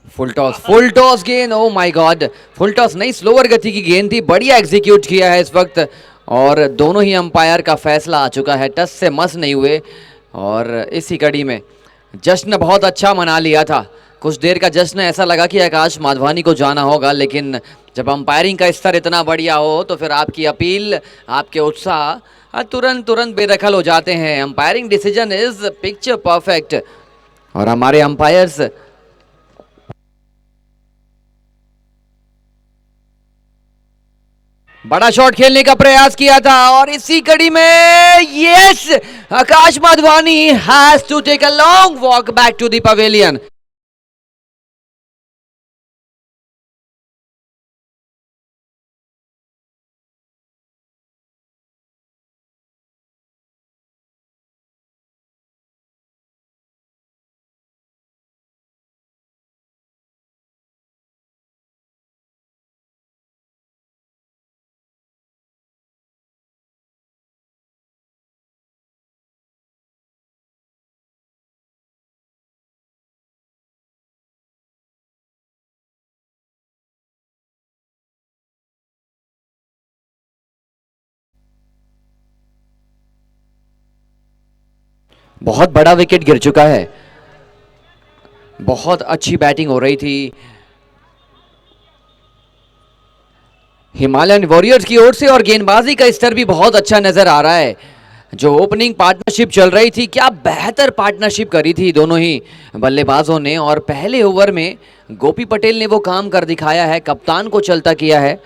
[SPEAKER 1] फुल टॉस गेंद, oh my God, full toss नहीं, स्लोअर गति की गेंद थी, बढ़िया एग्जीक्यूट किया है इस वक्त। और दोनों ही अंपायर का फैसला आ चुका है, टस से मस नहीं हुए। और इसी कड़ी में जश्न बहुत अच्छा मना लिया था, कुछ देर का जश्न ऐसा लगा कि आकाश माधवानी को जाना होगा, लेकिन जब अंपायरिंग का स्तर इतना बढ़िया हो तो फिर आपकी अपील, आपके उत्साह तुरंत तुरंत बेदखल हो जाते हैं। Umpiring decision is picture perfect. और हमारे अंपायर्स बड़ा शॉट खेलने का प्रयास किया था, और इसी कड़ी में yes, Aakash Madhwani has to take a long walk back to the pavilion. बहुत बड़ा विकेट गिर चुका है, बहुत अच्छी बैटिंग हो रही थी हिमालयन वॉरियर्स की ओर से, और गेंदबाजी का स्तर भी बहुत अच्छा नजर आ रहा है। जो ओपनिंग पार्टनरशिप चल रही थी, क्या बेहतर पार्टनरशिप करी थी दोनों ही बल्लेबाजों ने, और पहले ओवर में गोपी पटेल ने वो काम कर दिखाया है, कप्तान को चलता किया है।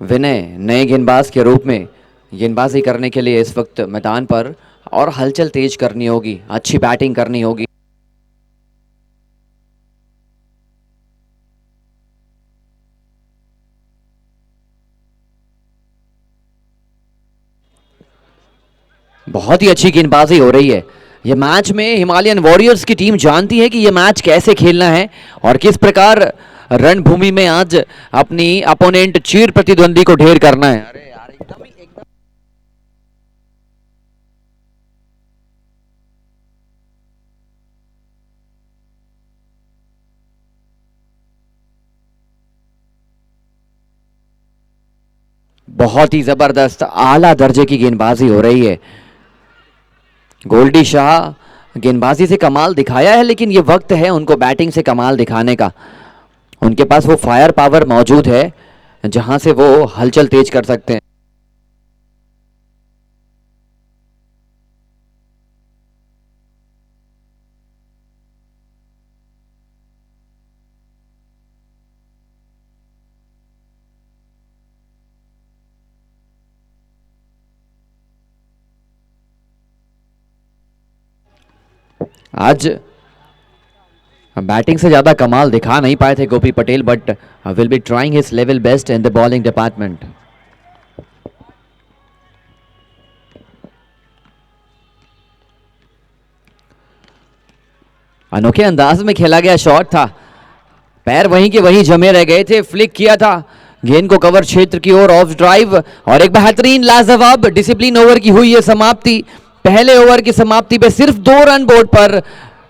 [SPEAKER 1] विनय नए गेंदबाज के रूप में गेंदबाजी करने के लिए इस वक्त मैदान पर, और हलचल तेज करनी होगी, अच्छी बैटिंग करनी होगी। बहुत ही अच्छी गेंदबाजी हो रही है ये मैच में। हिमालयन वॉरियर्स की टीम जानती है कि ये मैच कैसे खेलना है और किस प्रकार रणभूमि में आज अपनी अपोनेंट चीर प्रतिद्वंदी को ढेर करना है। अरे यार, एकदम बहुत ही जबरदस्त आला दर्जे की गेंदबाजी हो रही है। गोल्डी शाह गेंदबाजी से कमाल दिखाया है, लेकिन ये वक्त है उनको बैटिंग से कमाल दिखाने का। उनके पास वो फायर पावर मौजूद है जहां से वो हलचल तेज कर सकते हैं। आज बैटिंग से ज्यादा कमाल दिखा नहीं पाए थे Gopi Patel, but will be trying his level best in the bowling department. अनोखे अंदाज में खेला गया शॉट था, पैर वहीं के वहीं जमे रह गए थे, फ्लिक किया था गेंद को कवर क्षेत्र की ओर ऑफ ड्राइव, और एक बेहतरीन लाजवाब डिसिप्लिन ओवर की हुई है समाप्ति। पहले ओवर की समाप्ति पे सिर्फ 2 रन बोर्ड पर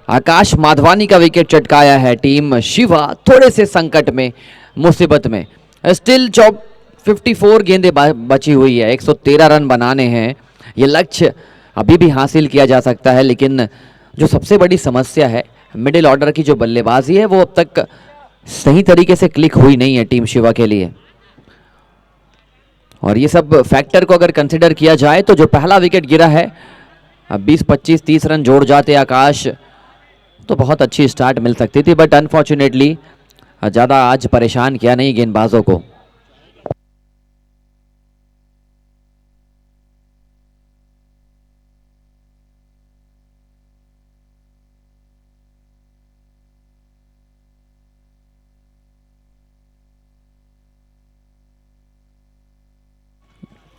[SPEAKER 1] आकाश माधवानी का विकेट चटकाया है। टीम शिवा थोड़े से संकट में, मुसीबत में, स्टिल 54 गेंदें बची हुई है, 113 रन बनाने हैं। ये लक्ष्य अभी भी हासिल किया जा सकता है, लेकिन जो सबसे बड़ी समस्या है, मिडिल ऑर्डर की जो बल्लेबाजी है वो अब तक सही तरीके से क्लिक हुई नहीं है टीम शिवा के लिए। और ये सब फैक्टर को अगर कंसिडर किया जाए तो जो पहला विकेट गिरा है, अब 20, 25, 30 रन जोड़ जाते आकाश तो बहुत अच्छी स्टार्ट मिल सकती थी, बट अनफॉर्चुनेटली ज़्यादा आज परेशान किया नहीं गेंदबाजों को।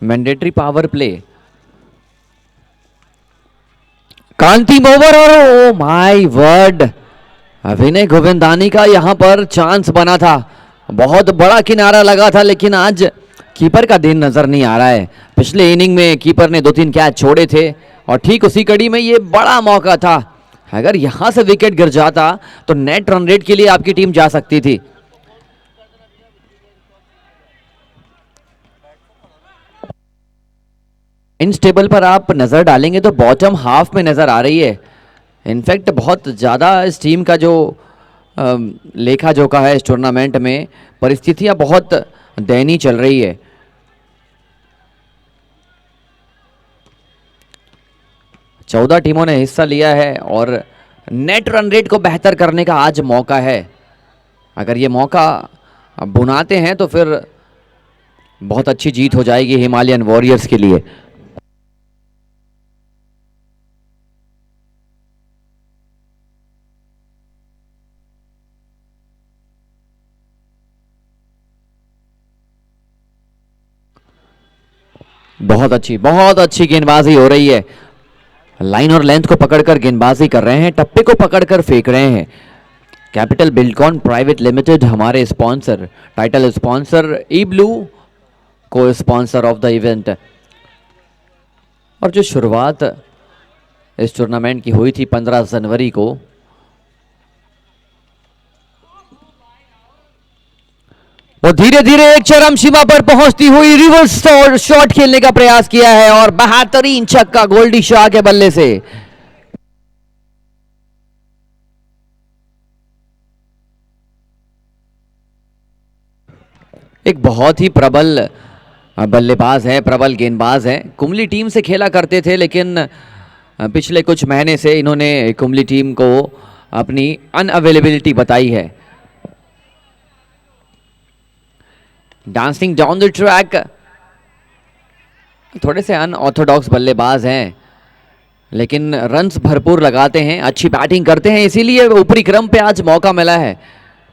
[SPEAKER 1] मैंडेटरी पावर प्ले, कांतिम ओवर, और ओ माय वर्ड, विनय गोविंदानी का यहां पर चांस बना था, बहुत बड़ा किनारा लगा था, लेकिन आज कीपर का दिन नजर नहीं आ रहा है। पिछले इनिंग में कीपर ने 2-3 कैच छोड़े थे और ठीक उसी कड़ी में ये बड़ा मौका था। अगर यहां से विकेट गिर जाता तो नेट रन रेट के लिए आपकी टीम जा सकती थी। इन टेबल पर आप नजर डालेंगे तो बॉटम हाफ में नजर आ रही है। इनफैक्ट बहुत ज़्यादा इस टीम का जो लेखा जोखा है इस टूर्नामेंट में, परिस्थितियां बहुत दयनीय चल रही है। चौदह टीमों ने हिस्सा लिया है और नेट रन रेट को बेहतर करने का आज मौका है। अगर ये मौका बुनाते हैं तो फिर बहुत अच्छी जीत हो जाएगी हिमालयन वॉरियर्स के लिए। बहुत अच्छी गेंदबाजी हो रही है। लाइन और लेंथ को पकड़कर गेंदबाजी कर रहे हैं, टप्पे को पकड़कर फेंक रहे हैं। कैपिटल बिल्डकॉन प्राइवेट लिमिटेड हमारे स्पॉन्सर, टाइटल स्पॉन्सर, ई ब्लू को स्पॉन्सर ऑफ द इवेंट। और जो शुरुआत इस टूर्नामेंट की हुई थी 15 जनवरी को, वो धीरे धीरे एक चरम सीमा पर पहुंचती हुई रिवर्स शॉट खेलने का प्रयास किया है और बेहतरीन छक्का गोल्डी शाह के बल्ले से। एक बहुत ही प्रबल बल्लेबाज है, प्रबल गेंदबाज है। कुंबली टीम से खेला करते थे, लेकिन पिछले कुछ महीने से इन्होंने कुंबली टीम को अपनी अनअवेलेबिलिटी बताई है। डांसिंग डाउन द ट्रैक, थोड़े से अनऑर्थोडॉक्स बल्लेबाज हैं, लेकिन रन्स भरपूर लगाते हैं, अच्छी बैटिंग करते हैं, इसीलिए ऊपरी क्रम पे आज मौका मिला है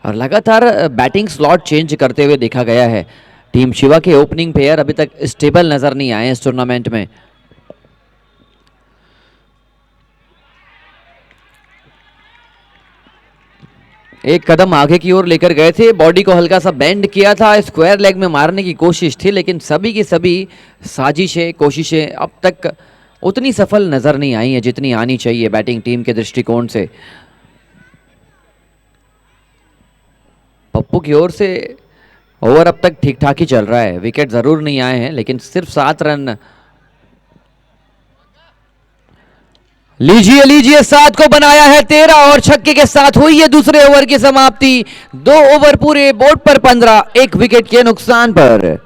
[SPEAKER 1] और लगातार बैटिंग स्लॉट चेंज करते हुए देखा गया है। टीम शिवा के ओपनिंग प्लेयर अभी तक स्टेबल नजर नहीं आए इस टूर्नामेंट में। एक कदम आगे की ओर लेकर गए थे, बॉडी को हल्का सा बेंड किया था, स्क्वायर लेग में मारने की कोशिश थी, लेकिन सभी की सभी साजिशें, कोशिशें अब तक उतनी सफल नजर नहीं आई है जितनी आनी चाहिए बैटिंग टीम के दृष्टिकोण से। पप्पू की ओर से ओवर अब तक ठीक ठाक ही चल रहा है, विकेट जरूर नहीं आए हैं, लेकिन सिर्फ 7 रन। लीजिए 7 को बनाया है 13 और छक्के के साथ हुई है दूसरे ओवर की समाप्ति। 2 ओवर पूरे, बोर्ड पर 15, 1 विकेट के नुकसान पर।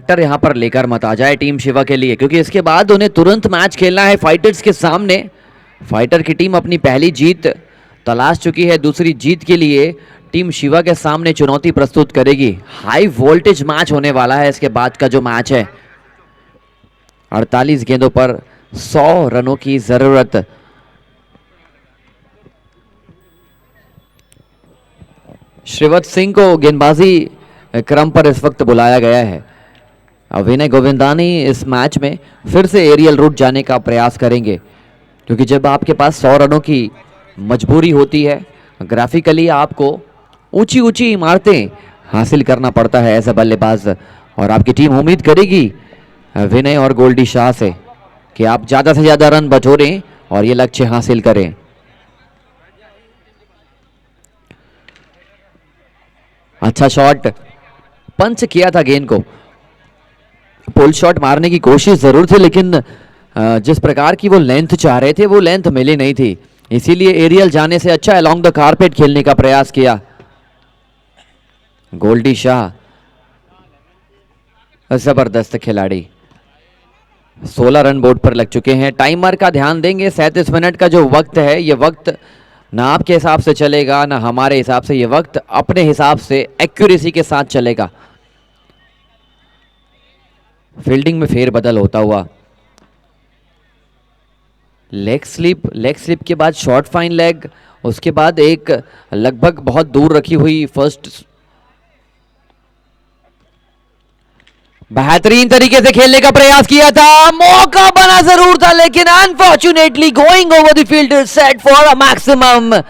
[SPEAKER 1] यहां पर लेकर मत आ जाए टीम शिवा के लिए, क्योंकि इसके बाद उन्हें तुरंत मैच खेलना है फाइटर्स के सामने। फाइटर की टीम अपनी पहली जीत तलाश चुकी है, दूसरी जीत के लिए टीम शिवा के सामने चुनौती प्रस्तुत करेगी। हाई वोल्टेज मैच होने वाला है इसके बाद का जो मैच है। 48 गेंदों पर 100 रनों की जरूरत। श्रीवत सिंह को गेंदबाजी क्रम पर इस वक्त बुलाया गया है। विनय गोविंदानी इस मैच में फिर से एरियल रूट जाने का प्रयास करेंगे, क्योंकि जब आपके पास 100 रनों की मजबूरी होती है, ग्राफिकली आपको ऊंची ऊंची इमारतें हासिल करना पड़ता है ऐसा बल्लेबाज। और आपकी टीम उम्मीद करेगी विनय और गोल्डी शाह से कि आप ज़्यादा से ज़्यादा रन बटोरें और ये लक्ष्य हासिल करें। अच्छा शॉट, पंच किया था गेंद को, पुल शॉट मारने की कोशिश जरूर थी, लेकिन जिस प्रकार की वो लेंथ चाह रहे थे वो लेंथ मिली नहीं थी, इसीलिए एरियल जाने से अच्छा अलोंग द कारपेट खेलने का प्रयास किया गोल्डी शाह। जबरदस्त खिलाड़ी। 16 रन बोर्ड पर लग चुके हैं। टाइमर का ध्यान देंगे, 37 मिनट का जो वक्त है, ये वक्त ना आपके हिसाब से चलेगा ना हमारे हिसाब से, ये वक्त अपने हिसाब से एक्यूरेसी के साथ चलेगा। फील्डिंग में फेरबदल होता हुआ, लेग स्लिप के बाद शॉर्ट फाइन लेग, उसके बाद एक लगभग बहुत दूर रखी हुई फर्स्ट। बेहतरीन तरीके से खेलने का प्रयास किया था, मौका बना जरूर था लेकिन unfortunately going over the fielder set for a maximum.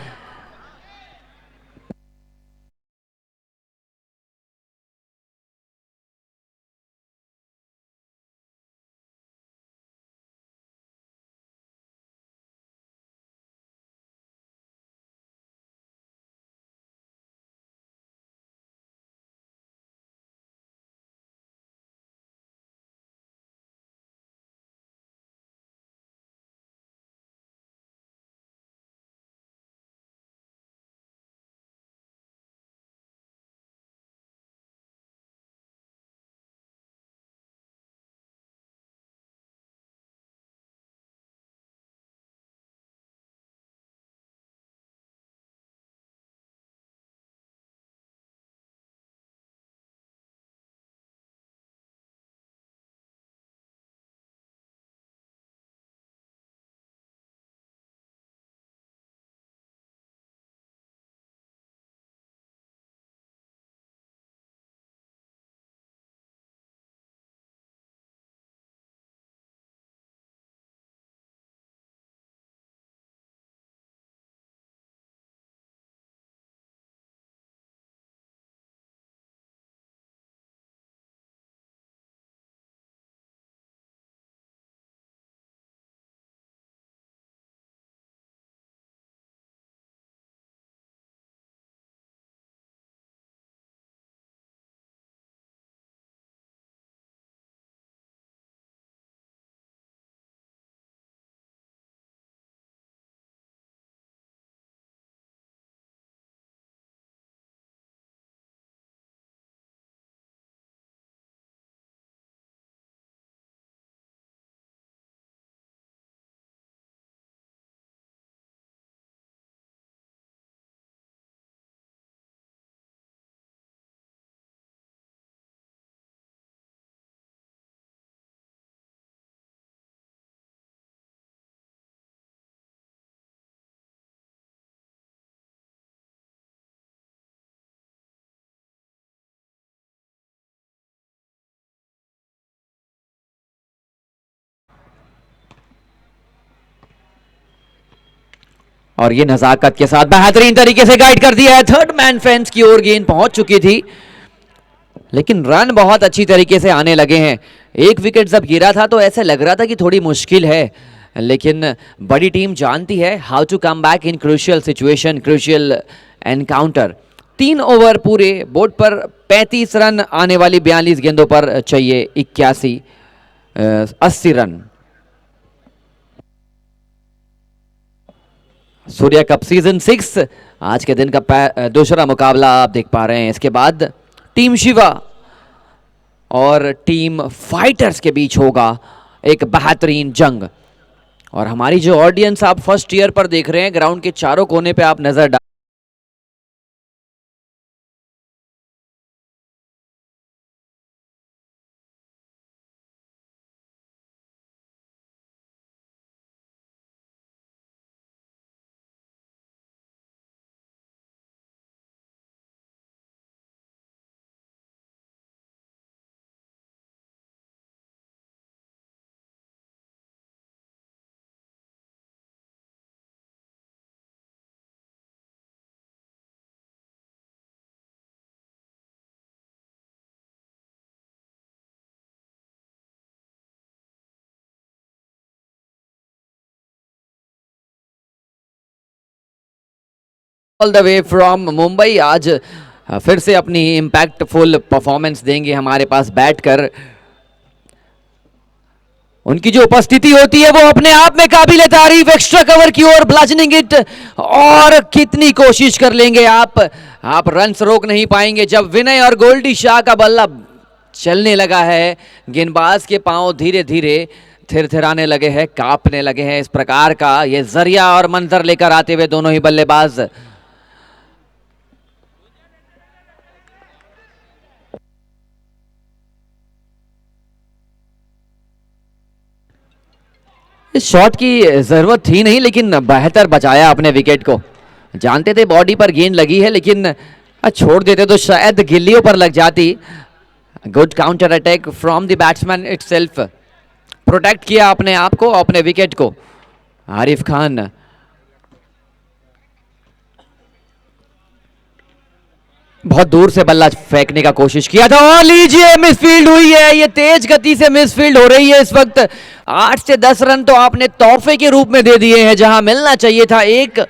[SPEAKER 1] और ये नजाकत के साथ बेहतरीन तरीके से गाइड कर दिया है, थर्ड मैन फेंस की ओर गेंद पहुंच चुकी थी लेकिन रन बहुत अच्छी तरीके से आने लगे हैं। एक विकेट जब गिरा था तो ऐसे लग रहा था कि थोड़ी मुश्किल है, लेकिन बड़ी टीम जानती है how to come back in crucial situation, crucial encounter. 3 over पूरे, बोर्ड पर 35 रन आने वाली 42 गेंदों पर चाहिए 80 रन। सूर्या कप सीजन 6 आज के दिन का दूसरा मुकाबला आप देख पा रहे हैं। इसके बाद टीम शिवा और टीम फाइटर्स के बीच होगा एक बेहतरीन जंग। और हमारी जो ऑडियंस आप फर्स्ट ईयर पर देख रहे हैं, ग्राउंड के चारों कोने पे आप नजर डाल all the way from Mumbai. आज फिर से अपनी इम्पैक्टफुल परफॉर्मेंस देंगे हमारे पास बैठ कर। उनकी जो उपस्थिति होती है वो अपने आप में काबिल तारीफ। एक्स्ट्रा कवर की ओर ब्लास्टिंग इट, और कितनी कोशिश कर लेंगे आप रन्स रोक नहीं पाएंगे। जब विनय और गोल्डी शाह का बल्ला चलने लगा है, गेंदबाज के पांव धीरे धीरे थिरथिराने लगे हैं, कांपने लगे हैं। इस प्रकार का ये जरिया और मंजर लेकर आते हुए दोनों ही बल्लेबाज। इस शॉट की जरूरत थी नहीं, लेकिन बेहतर बचाया अपने विकेट को। जानते थे बॉडी पर गेंद लगी है, लेकिन छोड़ देते तो शायद गिल्लियों पर लग जाती। Good counter attack from the batsman itself. Protect किया अपने आप को, अपने विकेट को। आरिफ खान बहुत दूर से बल्ला फेंकने का कोशिश किया था और लीजिए मिसफील्ड हुई है। ये तेज गति से मिसफील्ड हो रही है इस वक्त। 8 से 10 रन तो आपने तोहफे के रूप में दे दिए हैं, जहां मिलना चाहिए था एक।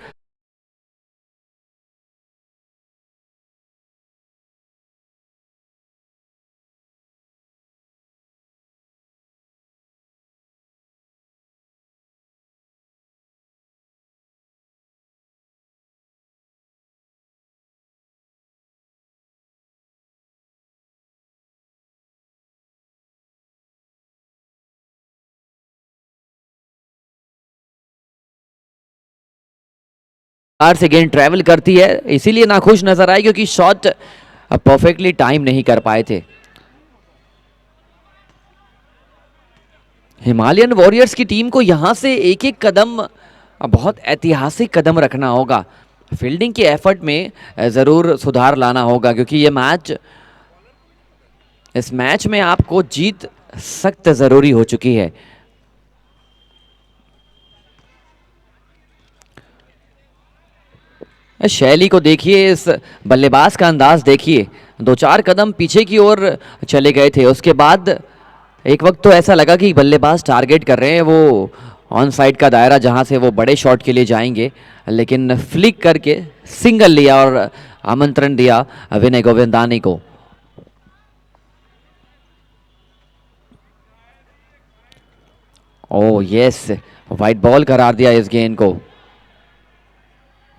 [SPEAKER 1] से गेंद ट्रेवल करती है, इसीलिए नाखुश नजर आई क्योंकि शॉट परफेक्टली टाइम नहीं कर पाए थे। हिमालयन वॉरियर्स की टीम को यहां से एक एक कदम, बहुत ऐतिहासिक कदम रखना होगा। फील्डिंग के एफर्ट में जरूर सुधार लाना होगा, क्योंकि ये मैच, इस मैच में आपको जीत सख्त जरूरी हो चुकी है। शैली को देखिए, इस बल्लेबाज का अंदाज देखिए। 2-4 कदम पीछे की ओर चले गए थे, उसके बाद एक वक्त तो ऐसा लगा कि बल्लेबाज टारगेट कर रहे हैं वो ऑन साइड का दायरा, जहां से वो बड़े शॉट के लिए जाएंगे, लेकिन फ्लिक करके सिंगल लिया और आमंत्रण दिया विनय गोविंदानी को। ओह यस, वाइट बॉल करार दिया इस गेंद को।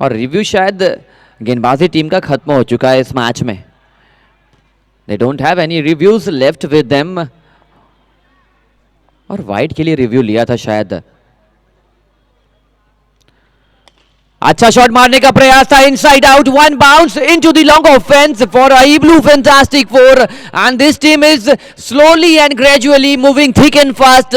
[SPEAKER 1] और रिव्यू शायद गेंदबाजी टीम का खत्म हो चुका है इस मैच में। They don't have any reviews left with them. और वाइट के लिए रिव्यू लिया था शायद। अच्छा शॉट मारने का प्रयास था, inside out, one bounce into the long off fence for I blue fantastic four, and this team is slowly and gradually moving thick and fast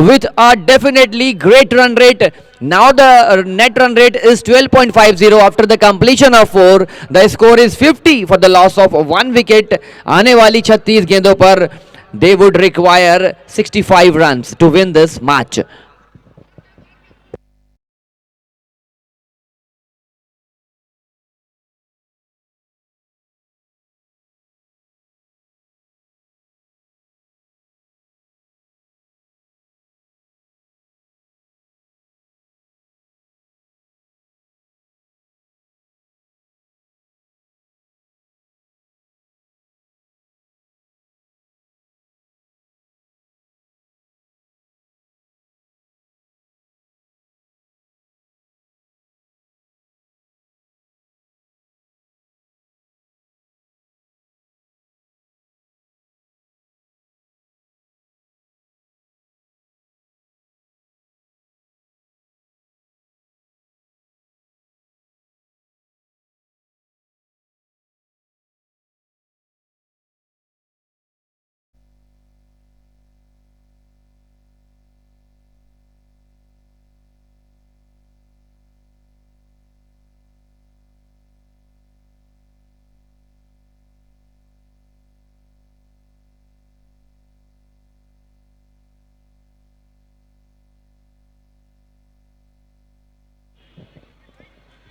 [SPEAKER 1] with a definitely great run rate. Now the net run rate is 12.50 after the completion of 4. The score is 50 for the loss of 1 wicket. आने वाली 36 गेंदों पर they would require 65 runs to win this match.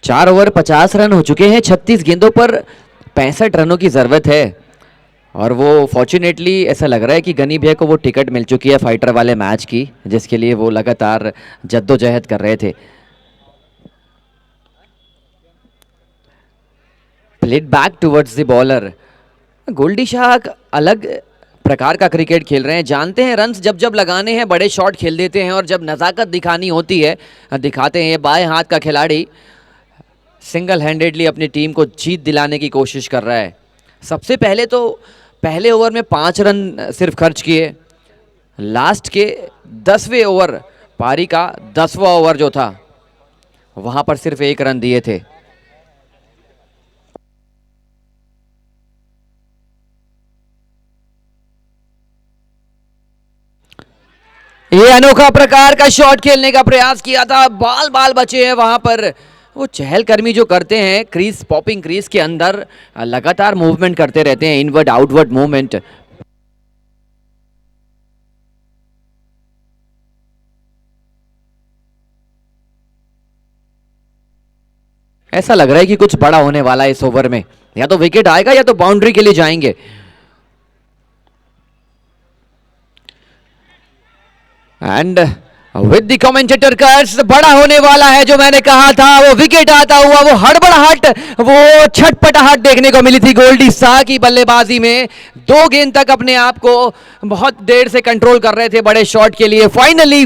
[SPEAKER 1] चार ओवर 50 रन हो चुके हैं, 36 गेंदों पर 65 रनों की जरूरत है। और वो फॉर्चुनेटली ऐसा लग रहा है कि गनी भैया को वो टिकट मिल चुकी है फाइटर वाले मैच की, जिसके लिए वो लगातार जद्दोजहद कर रहे थे। Played back towards the bowler. Goldy Shah अलग प्रकार का क्रिकेट खेल रहे हैं, जानते हैं रन्स जब जब लगाने हैं बड़े शॉट खेल देते हैं, और जब नज़ाकत दिखानी होती है दिखाते हैं। ये बाएं हाथ का खिलाड़ी सिंगल हैंडेडली अपनी टीम को जीत दिलाने की कोशिश कर रहा है। सबसे पहले तो पहले ओवर में 5 रन सिर्फ खर्च किए, लास्ट के 10वें ओवर, पारी का 10वां ओवर जो था, वहां पर सिर्फ 1 रन दिए थे। ये अनोखा प्रकार का शॉट खेलने का प्रयास किया था, बाल बाल बचे हैं वहां पर। वो चहलकर्मी जो करते हैं क्रीज, पॉपिंग क्रीज के अंदर लगातार मूवमेंट करते रहते हैं, इनवर्ड आउटवर्ड मूवमेंट। ऐसा लग रहा है कि कुछ बड़ा होने वाला है इस ओवर में, या तो विकेट आएगा या तो बाउंड्री के लिए जाएंगे। एंड विद द कमेंटेटर कर्स, बड़ा होने वाला है जो मैंने कहा था, वो विकेट आता हुआ, वो हड़बड़ाहट, वो छटपटाहट देखने को मिली थी गोल्डी शाह की बल्लेबाजी में। 2 गेंद तक अपने आप को बहुत देर से कंट्रोल कर रहे थे बड़े शॉट के लिए। फाइनली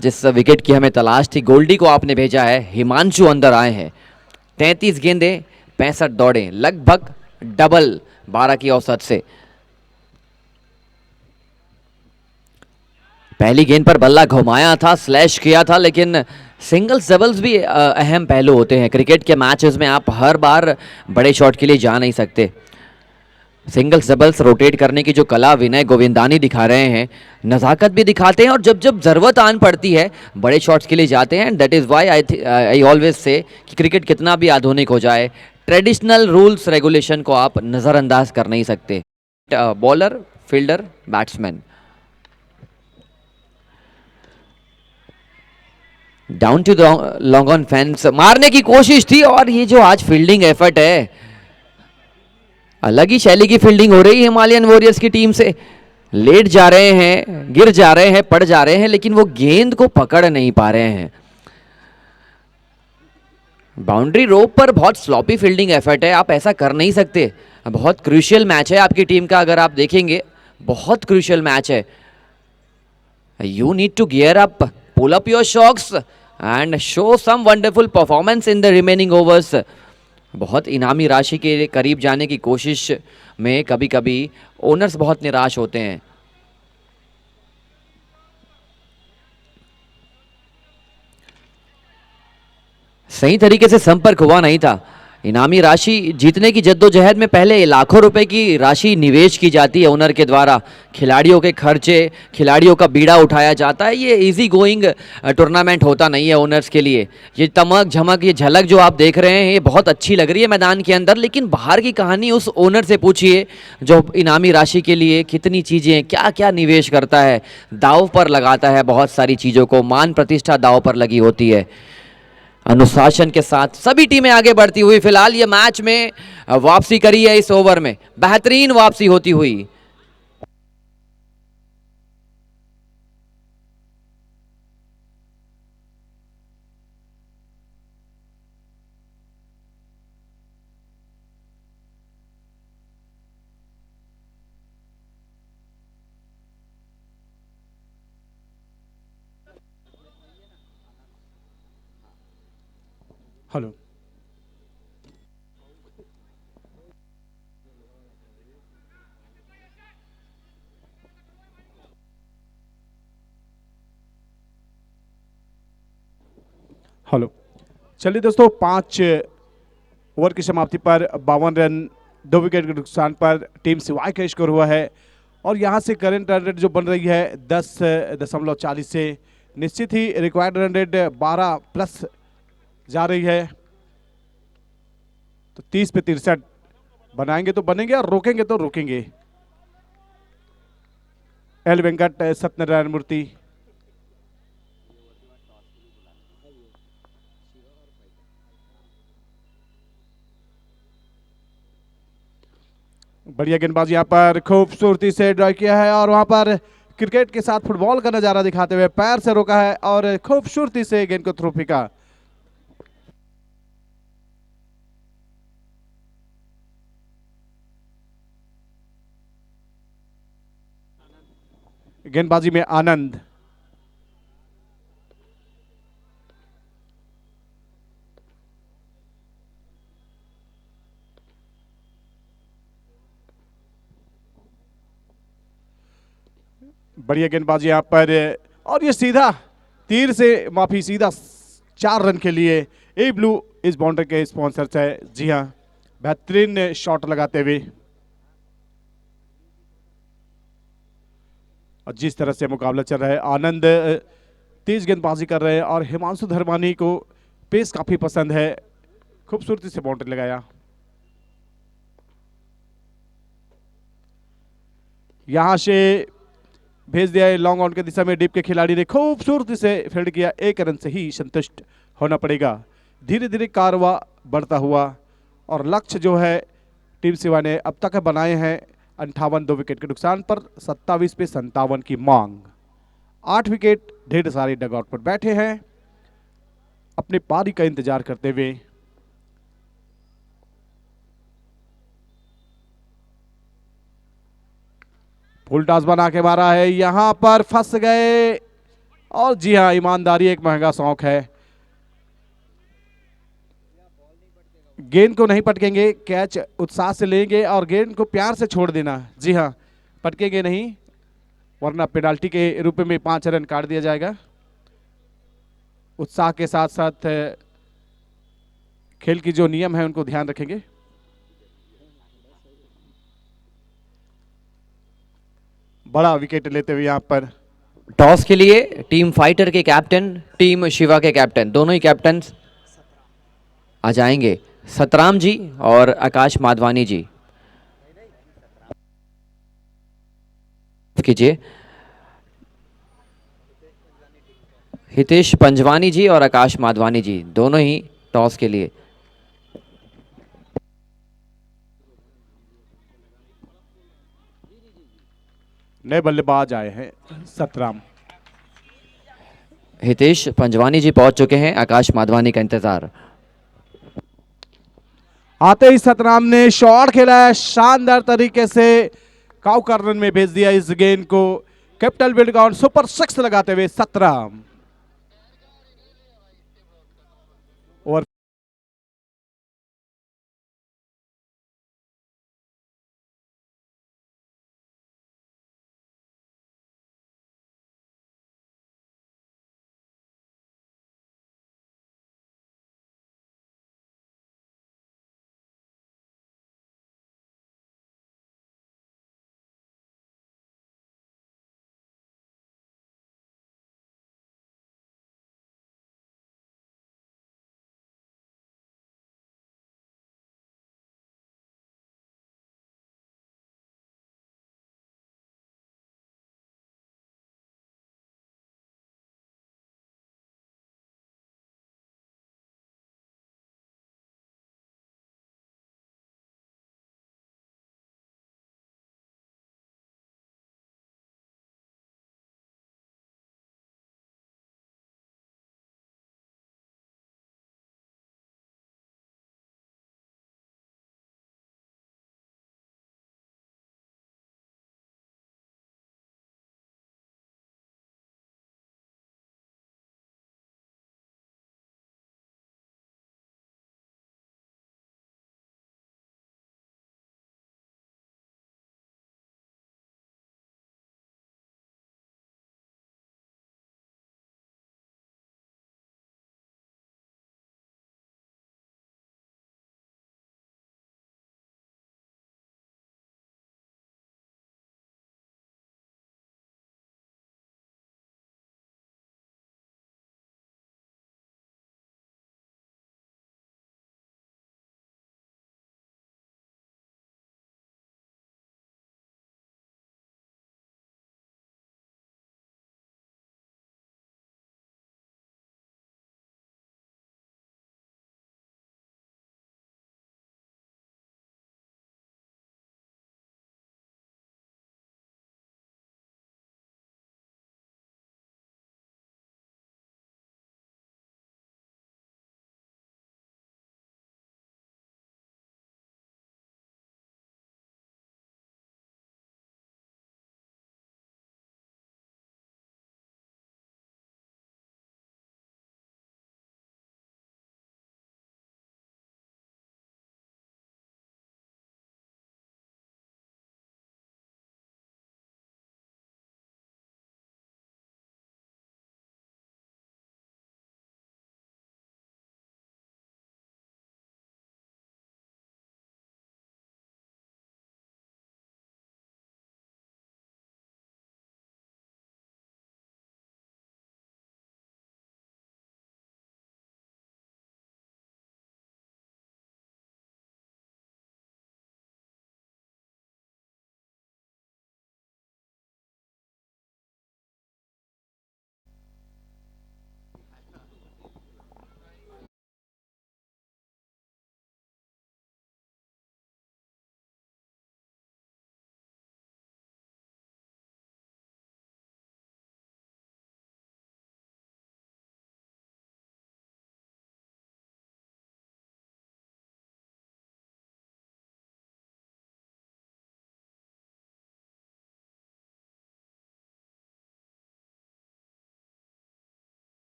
[SPEAKER 1] जिस विकेट की हमें तलाश थी, गोल्डी को आपने भेजा है, हिमांशु अंदर आए हैं। 33 गेंदें, 65 दौड़े, लगभग डबल 12 की औसत से। पहली गेंद पर बल्ला घुमाया था, स्लैश किया था, लेकिन सिंगल्स डबल्स भी अहम पहलू होते हैं क्रिकेट के मैचेस में। आप हर बार बड़े शॉट के लिए जा नहीं सकते। सिंगल्स डबल्स रोटेट करने की जो कला विनय गोविंदानी दिखा रहे हैं, नज़ाकत भी दिखाते हैं, और जब जब ज़रूरत आन पड़ती है बड़े शॉट्स के लिए जाते हैं। That is why I always say कि क्रिकेट कितना भी आधुनिक हो जाए, ट्रेडिशनल रूल्स रेगुलेशन को आप नज़रअंदाज कर नहीं सकते। Bowler, fielder, batsman, down to long on fence मारने की कोशिश थी, और ये जो आज फील्डिंग एफर्ट है, अलग ही शैली की फील्डिंग हो रही है हिमालयन वॉरियर्स की टीम से। लेट जा रहे हैं, गिर जा रहे हैं, पड़ जा रहे हैं, लेकिन वो गेंद को पकड़ नहीं पा रहे हैं। बाउंड्री रोप पर बहुत स्लॉपी फील्डिंग एफर्ट है, आप ऐसा कर नहीं सकते। बहुत क्रूशियल मैच है आपकी टीम का, अगर आप देखेंगे बहुत क्रूशियल मैच है। You need to gear up, pull up your socks and show some wonderful performance in the remaining overs. बहुत इनामी राशि के करीब जाने की कोशिश में कभी कभी ओनर्स बहुत निराश होते हैं। सही तरीके से संपर्क हुआ नहीं था। इनामी राशि जीतने की जद्दोजहद में पहले लाखों रुपए की राशि निवेश की जाती है ओनर के द्वारा, खिलाड़ियों के खर्चे, खिलाड़ियों का बीड़ा उठाया जाता है। ये इजी गोइंग टूर्नामेंट होता नहीं है ओनर्स के लिए। ये तमक झमक, ये झलक जो आप देख रहे हैं, ये बहुत अच्छी लग रही है मैदान के अंदर, लेकिन बाहर की कहानी उस ओनर से पूछिए जो इनामी राशि के लिए कितनी चीज़ें, क्या क्या निवेश करता है, दाव पर लगाता है बहुत सारी चीज़ों को, मान प्रतिष्ठा दाव पर लगी होती है। अनुशासन के साथ सभी टीमें आगे बढ़ती हुई फिलहाल ये मैच में वापसी करी है। इस ओवर में बेहतरीन वापसी होती हुई।
[SPEAKER 2] Hello, hello. चलिए दोस्तों, 5 ओवर की समाप्ति पर 52 रन, 2 विकेट के नुकसान पर टीम सिवाय का स्कोर हुआ है। और यहाँ से करंट रन रेट जो बन रही है 10.40 से, निश्चित ही रिक्वायर्ड रन रेट 12 प्लस जा रही है। तो 30 पे 63 बनाएंगे तो बनेंगे और रोकेंगे तो रोकेंगे। एल वेंकट सत्यनारायण मूर्ति। बढ़िया गेंदबाजी यहाँ पर खूबसूरती से ड्राइव किया है और वहां पर क्रिकेट के साथ फुटबॉल का नजारा दिखाते हुए पैर से रोका है और खूबसूरती से गेंद को थ्रो फेंका। गेंदबाजी में आनंद। बढ़िया गेंदबाजी यहाँ पर और ये सीधा तीर से माफी सीधा 4 रन के लिए ए ब्लू इस बाउंड्री के स्पॉन्सर्स है। जी हाँ, बेहतरीन शॉट लगाते हुए और जिस तरह से मुकाबला चल रहा है, आनंद तेज गेंदबाजी कर रहे हैं और हिमांशु धर्मानी को पेस काफी पसंद है। खूबसूरती से बाउंड्री लगाया। यहां से भेज दिया है लॉन्ग ऑन की दिशा में। डीप के खिलाड़ी ने खूबसूरती से फील्ड किया। 1 रन से ही संतुष्ट होना पड़ेगा। धीरे धीरे कारवा बढ़ता हुआ और लक्ष्य जो है टीम सिवा ने अब तक बनाए हैं 58, 2 विकेट के नुकसान पर 27 पे 57 की मांग। 8 विकेट ढेर सारे डगआउट पर बैठे हैं अपनी पारी का इंतजार करते हुए। फुल टॉस बना के मारा है, यहां पर फंस गए और जी हां, ईमानदारी एक महंगा शौक है। गेंद को नहीं पटकेंगे, कैच उत्साह से लेंगे और गेंद को प्यार से छोड़ देना। जी हां, पटकेंगे नहीं वरना पेनाल्टी के रूप में 5 रन काट दिया जाएगा। उत्साह के साथ साथ खेल की जो नियम है उनको ध्यान रखेंगे। बड़ा विकेट लेते हुए यहां पर
[SPEAKER 1] टॉस के लिए टीम फाइटर के कैप्टन, टीम शिवा के कैप्टन, दोनों ही कैप्टन आ जाएंगे। सतराम जी और आकाश माधवानी जी कीजिए। हितेश पंजवानी जी और आकाश माधवानी जी दोनों ही टॉस के लिए।
[SPEAKER 2] नए बल्लेबाज आए हैं। सतराम।
[SPEAKER 1] हितेश पंजवानी जी पहुंच चुके हैं, आकाश माधवानी का इंतजार।
[SPEAKER 2] आते ही सतराम ने शॉट खेला है शानदार तरीके से। काउ कार्नर में भेज दिया इस गेंद को। कैपिटल बिल्ड ग्राउंड सुपर 6 लगाते हुए सतराम। और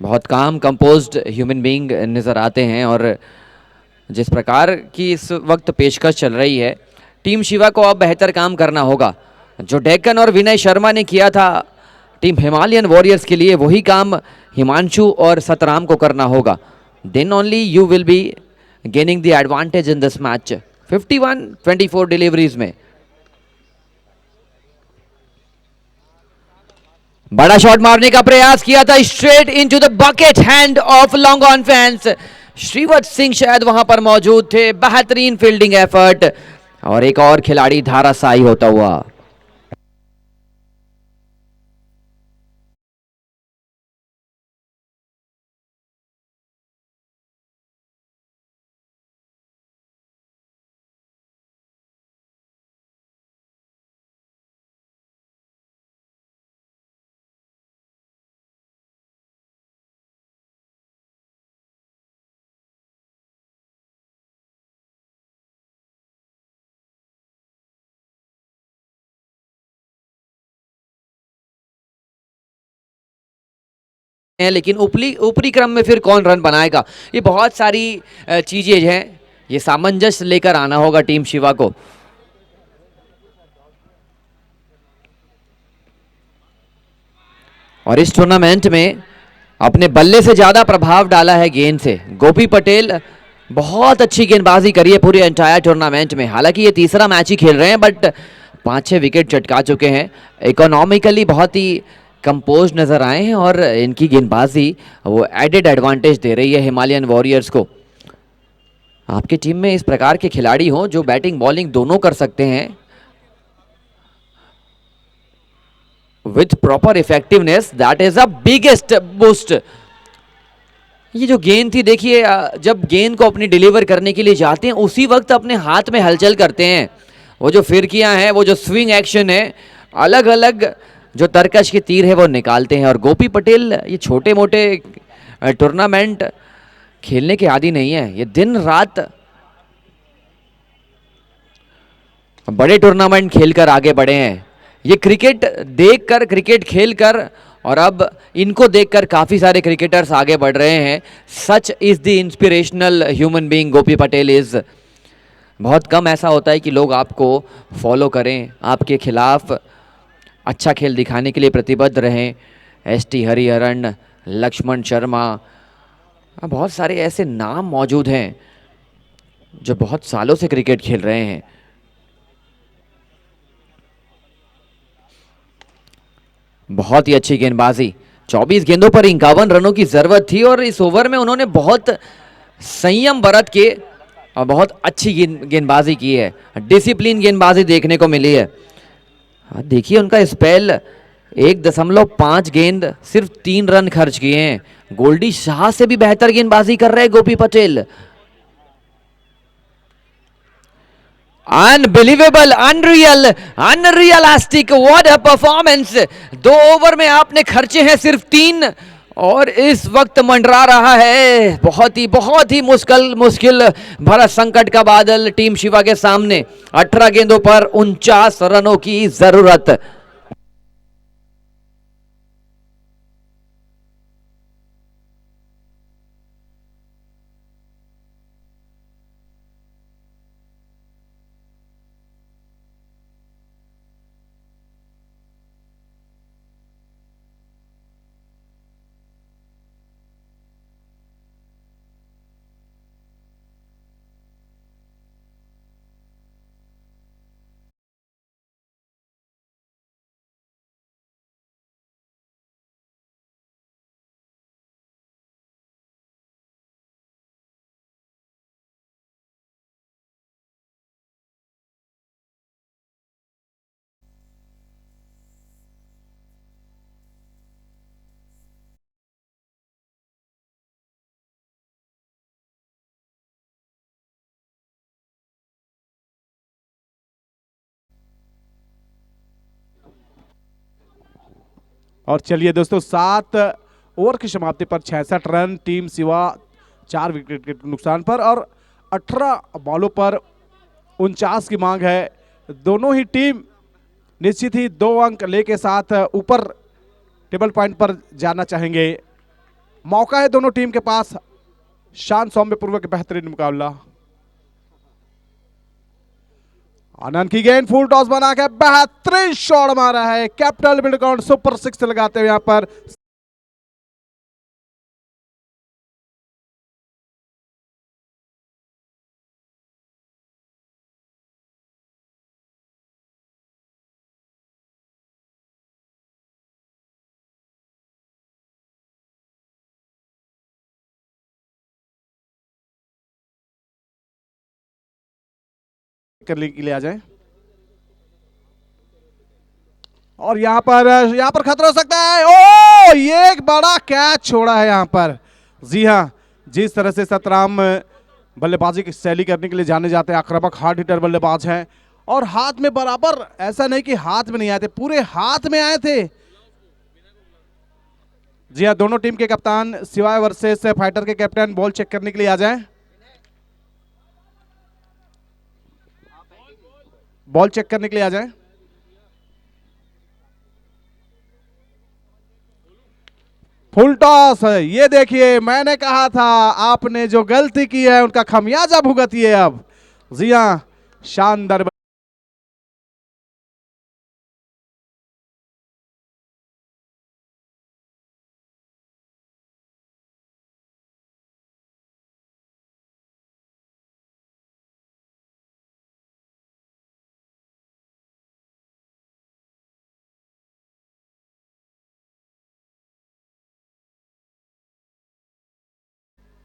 [SPEAKER 1] बहुत काम कंपोज्ड ह्यूमन बीइंग नज़र आते हैं और जिस प्रकार की इस वक्त पेशकश चल रही है, टीम शिवा को अब बेहतर काम करना होगा। जो डेक्कन और विनय शर्मा ने किया था टीम हिमालयन वॉरियर्स के लिए, वही काम हिमांशु और सतराम को करना होगा। Then only you will be gaining the advantage in this match. 51-24 deliveries में बड़ा शॉट मारने का प्रयास किया था, straight into the bucket, hand of long on fence. Shrivatsa Singh शायद वहां पर मौजूद थे। बेहतरीन फील्डिंग एफर्ट और एक और खिलाड़ी धाराशायी होता हुआ। लेकिन ऊपरी ऊपरी क्रम में फिर कौन रन बनाएगा, ये बहुत सारी चीजें हैं। ये सामंजस्य लेकर आना होगा टीम शिवा को। और इस टूर्नामेंट में अपने बल्ले से ज्यादा प्रभाव डाला है गेंद से। गोपी पटेल बहुत अच्छी गेंदबाजी करी है पूरे एंटायर टूर्नामेंट में। हालांकि ये तीसरा मैच ही खेल रहे हैं, बट 5-6 विकेट चटका चुके हैं। इकोनॉमिकली बहुत ही कंपोज नजर आए हैं और इनकी गेंदबाजी वो एडेड एडवांटेज दे रही है हिमालयन वॉरियर्स को। आपकी टीम में इस प्रकार के खिलाड़ी हों जो बैटिंग बॉलिंग दोनों कर सकते हैं with proper effectiveness, that is a biggest boost. ये जो गेंद थी, देखिए जब गेंद को अपनी डिलीवर करने के लिए जाते हैं उसी वक्त अपने हाथ में हलचल करते हैं। वो जो फिरकियां हैं, वो जो स्विंग एक्शन है, अलग अलग जो तरकश के तीर है वो निकालते हैं। और गोपी पटेल ये छोटे मोटे टूर्नामेंट खेलने के आदी नहीं है, ये दिन रात बड़े टूर्नामेंट खेलकर आगे बढ़े हैं। ये क्रिकेट देखकर, क्रिकेट खेलकर, और अब इनको देखकर काफ़ी सारे क्रिकेटर्स आगे बढ़ रहे हैं। Such is the inspirational human being Gopi Patel is. बहुत कम ऐसा होता है कि लोग आपको फॉलो करें, आपके खिलाफ अच्छा खेल दिखाने के लिए प्रतिबद्ध रहें। ST हरिहरन, लक्ष्मण शर्मा, बहुत सारे ऐसे नाम मौजूद हैं जो बहुत सालों से क्रिकेट खेल रहे हैं। बहुत ही अच्छी गेंदबाजी, 24 गेंदों पर 51 रनों की जरूरत थी और इस ओवर में उन्होंने बहुत संयम बरत के और बहुत अच्छी गेंदबाजी की है। डिसिप्लिन गेंदबाजी देखने को मिली है। देखिए उनका स्पेल, 1.5 गेंद, सिर्फ 3 रन खर्च किए हैं। गोल्डी शाह से भी बेहतर गेंदबाजी कर रहे हैं Gopi Patel. Unbelievable, unreal, unrealistic, what a performance. 2 over में आपने खर्चे हैं सिर्फ 3 और इस वक्त मंडरा रहा है बहुत ही मुश्किल भरा संकट का बादल टीम शिवा के सामने। 18 गेंदों पर 49 रनों की जरूरत।
[SPEAKER 2] और चलिए दोस्तों, 7 ओवर की समाप्ति पर 66 रन, टीम शिवा 4 विकेट के नुकसान पर और 18 बॉलों पर 49 की मांग है। दोनों ही टीम निश्चित ही 2 अंक लेके साथ ऊपर टेबल पॉइंट पर जाना चाहेंगे। मौका है दोनों टीम के पास, शान सौम्य पूर्वक बेहतरीन मुकाबला। आनंद की गेंद, फुल टॉस बना के बेहतरीन शॉट मारा है, कैपिटल बिल्डकॉन सुपर 6 लगाते हुए यहां पर करने के लिए आ जाए। और यहां पर खतरा हो सकता है। ओ, ये एक बड़ा कैच छोड़ा है यहां पर। जी हां, जिस तरह से सतराम बल्लेबाजी की शैली करने के लिए जाने जाते हैं, आक्रामक हार्ड हिटर बल्लेबाज हैं, और हाथ में बराबर, ऐसा नहीं कि हाथ में नहीं आए थे, पूरे हाथ में आए थे। जी हां, दोनों टीम के कप्तान सिवाय वर्सेस फाइटर के कैप्टन बॉल चेक करने के लिए आ जाएं। बॉल चेक करने के लिए आ जाएं। फुल टॉस, ये देखिए, मैंने कहा था आपने जो गलती की है उनका खमियाजा भुगतिए अब। जी हां, शानदार।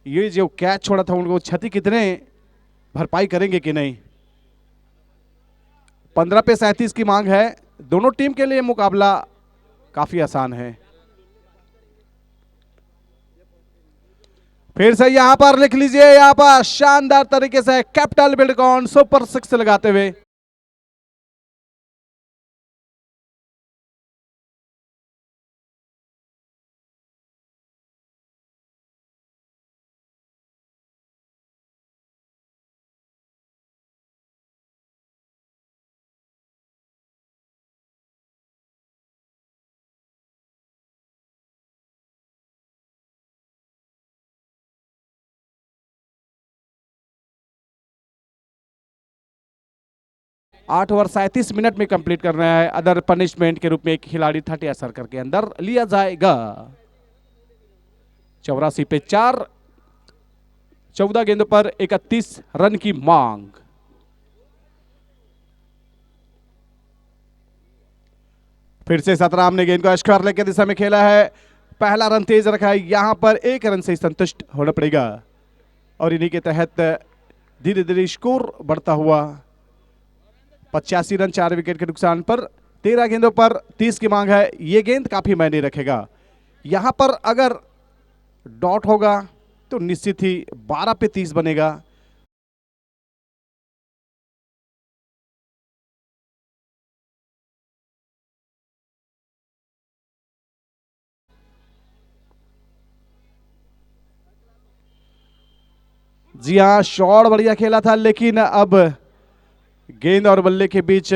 [SPEAKER 2] ये जो कैच छोड़ा था उनको क्षति कितने भरपाई करेंगे कि नहीं। 15 पे 37 की मांग है। दोनों टीम के लिए मुकाबला काफी आसान है। फिर से यहां पर लिख लीजिए, यहां पर शानदार तरीके से कैपिटल बिल्डकॉन सुपर 6 लगाते हुए आठ ओवर 37 मिनट में कंप्लीट करना है। अदर पनिशमेंट के रूप में एक खिलाड़ी 30 सर्कल के अंदर लिया जाएगा। 84 पे 4, 14 गेंदों पर 31 रन की मांग। फिर से सतराम ने गेंद को स्क्वायर लेग की दिशा में खेला है। पहला रन तेज रखा है, यहां पर एक रन से संतुष्ट होना पड़ेगा, और इन्हीं के तहत धीरे धीरे स्कोर बढ़ता हुआ 85 रन 4 विकेट के नुकसान पर। 13 गेंदों पर 30 की मांग है। ये गेंद काफी मायने रखेगा। यहां पर अगर डॉट होगा तो निश्चित ही 12 पे 30 बनेगा। जी हां, शॉट बढ़िया खेला था, लेकिन अब गेंद और बल्ले के बीच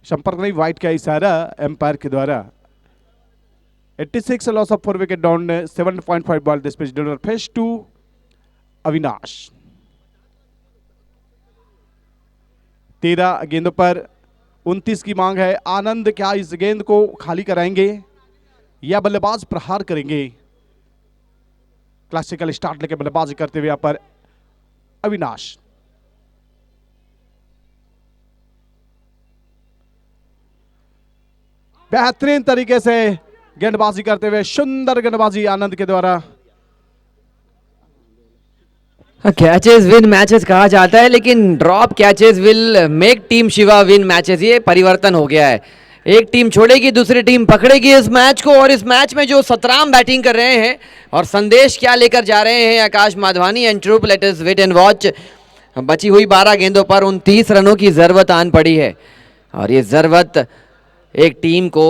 [SPEAKER 2] संपर्क नहीं, वाइट का इशारा एम्पायर के द्वारा। 86 loss of 4 wicket down, 7.5 ball this pitch dinner face to Avinash. 13 गेंदों पर 29 की मांग है। आनंद क्या इस गेंद को खाली कराएंगे या बल्लेबाज प्रहार करेंगे? क्लासिकल स्टार्ट लेके बल्लेबाजी करते हुए यहां पर अविनाश। बेहतरीन तरीके से गेंदबाजी करते हुए, सुंदर गेंदबाजी आनंद के द्वारा।
[SPEAKER 1] कैचेस विन मैचेस कहा जाता है, लेकिन drop catches will make team Shiva win matches. ये परिवर्तन हो गया है, एक टीम छोड़ेगी, दूसरी टीम पकड़ेगी इस मैच को। और इस मैच में जो सतराम बैटिंग कर रहे हैं और संदेश क्या लेकर जा रहे हैं Akash Madhwani and troop, let us wait and watch. बची हुई 12 गेंदों पर 29 रनों की जरूरत आन पड़ी है, और ये जरूरत एक टीम को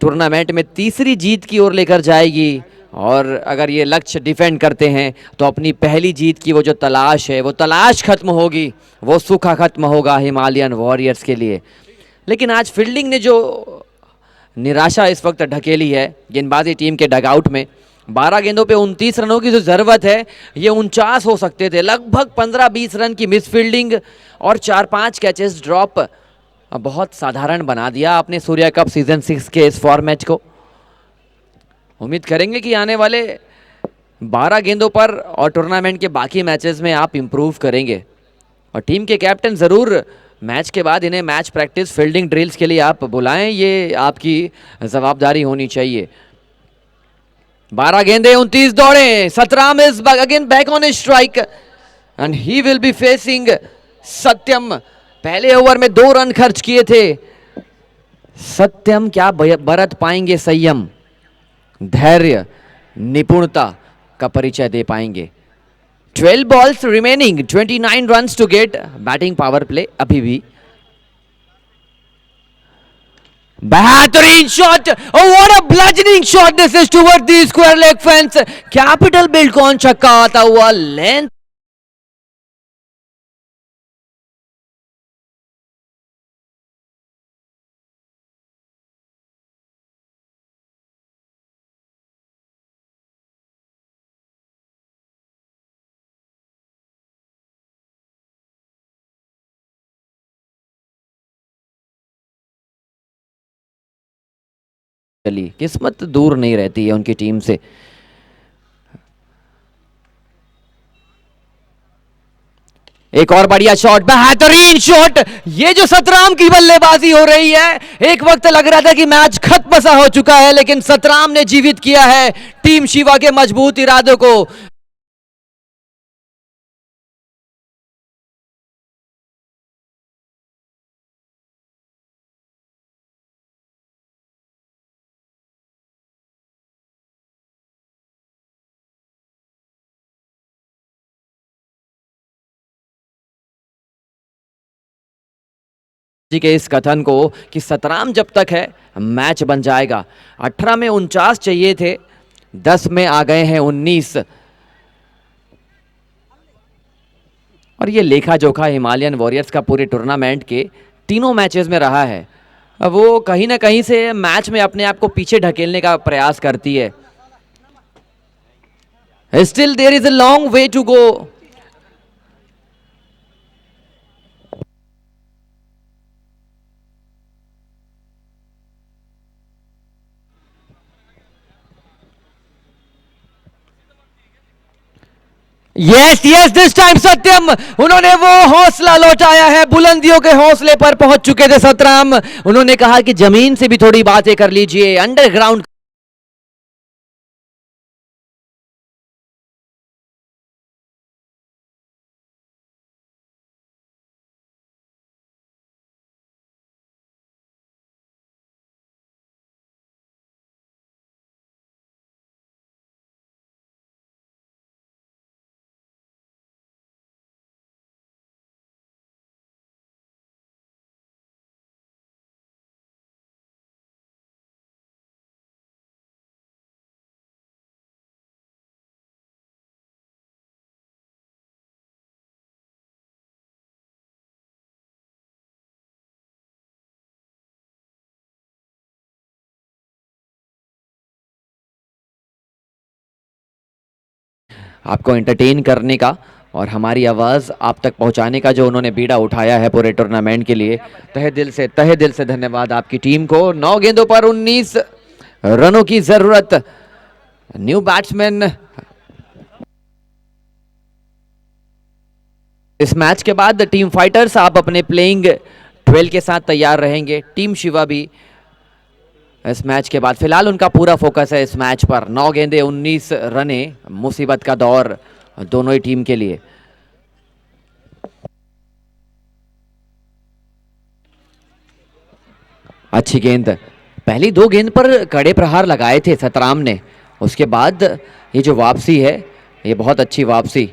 [SPEAKER 1] टूर्नामेंट में तीसरी जीत की ओर लेकर जाएगी। और अगर ये लक्ष्य डिफेंड करते हैं तो अपनी पहली जीत की वो जो तलाश है, वो तलाश खत्म होगी, वो सूखा खत्म होगा हिमालयन वॉरियर्स के लिए। लेकिन आज फील्डिंग ने जो निराशा इस वक्त ढकेली है गेंदबाजी टीम के डगआउट में, 12 गेंदों पे 29 रनों की जो जरूरत है ये 49 हो सकते थे। लगभग 15-20 रन की मिस फील्डिंग और 4-5 कैचेस ड्रॉप बहुत साधारण बना दिया आपने सूर्या कप सीजन 6 के इस फॉर्मेट को। उम्मीद करेंगे कि आने वाले 12 गेंदों पर और टूर्नामेंट के बाकी मैचेस में आप इंप्रूव करेंगे। और टीम के कैप्टन ज़रूर मैच के बाद इन्हें मैच प्रैक्टिस फील्डिंग ड्रिल्स के लिए आप बुलाएं, ये आपकी जवाबदारी होनी चाहिए। 12 गेंदे 29 दौड़े, Satram is again back on strike and he will be facing Satyam. पहले ओवर में 2 रन खर्च किए थे। सत्यम क्या बरत पाएंगे संयम, धैर्य, निपुणता का परिचय दे पाएंगे। 12 balls remaining, 29 runs to get, batting power play अभी भी। बेहतरीन shot, oh what a bludgeoning shot this is toward the square leg fence, capital build कौन छक्का आता हुआ, लेंथ चली, किस्मत दूर नहीं रहती है उनकी टीम से। एक और बढ़िया शॉट, बेहतरीन शॉट। ये जो सतराम की बल्लेबाजी हो रही है, एक वक्त लग रहा था कि मैच खत्म सा हो चुका है, लेकिन सतराम ने जीवित किया है टीम शिवा के मजबूत इरादों को। जी के इस कथन को कि सतराम जब तक है मैच बन जाएगा। 18 में 49 चाहिए थे, 10 में आ गए हैं 19। और ये लेखा जोखा हिमालयन वॉरियर्स का पूरे टूर्नामेंट के तीनों मैचेस में रहा है। अब वो कहीं ना कहीं से मैच में अपने आप को पीछे ढकेलने का प्रयास करती है। Still there is a long way to go. Yes yes this time Satyam, उन्होंने वो हौसला लौटाया है। बुलंदियों के हौसले पर पहुंच चुके थे सतराम। उन्होंने कहा कि जमीन से भी थोड़ी बातें कर लीजिए, अंडरग्राउंड। आपको एंटरटेन करने का और हमारी आवाज़ आप तक पहुंचाने का जो उन्होंने बीड़ा उठाया है पूरे टूर्नामेंट के लिए, तहे दिल से धन्यवाद आपकी टीम को। 9 गेंदों पर 19 रनों की जरूरत। न्यू बैट्समैन इस मैच के बाद टीम फाइटर्स आप अपने प्लेइंग 12 के साथ तैयार रहेंगे। टीम शिवा भी इस मैच के बाद फिलहाल उनका पूरा फोकस है इस मैच पर। 9 गेंदे 19 रने, मुसीबत का दौर दोनों ही टीम के लिए। अच्छी गेंद, पहली 2 गेंद पर कड़े प्रहार लगाए थे सतराम ने, उसके बाद ये जो वापसी है ये बहुत अच्छी वापसी।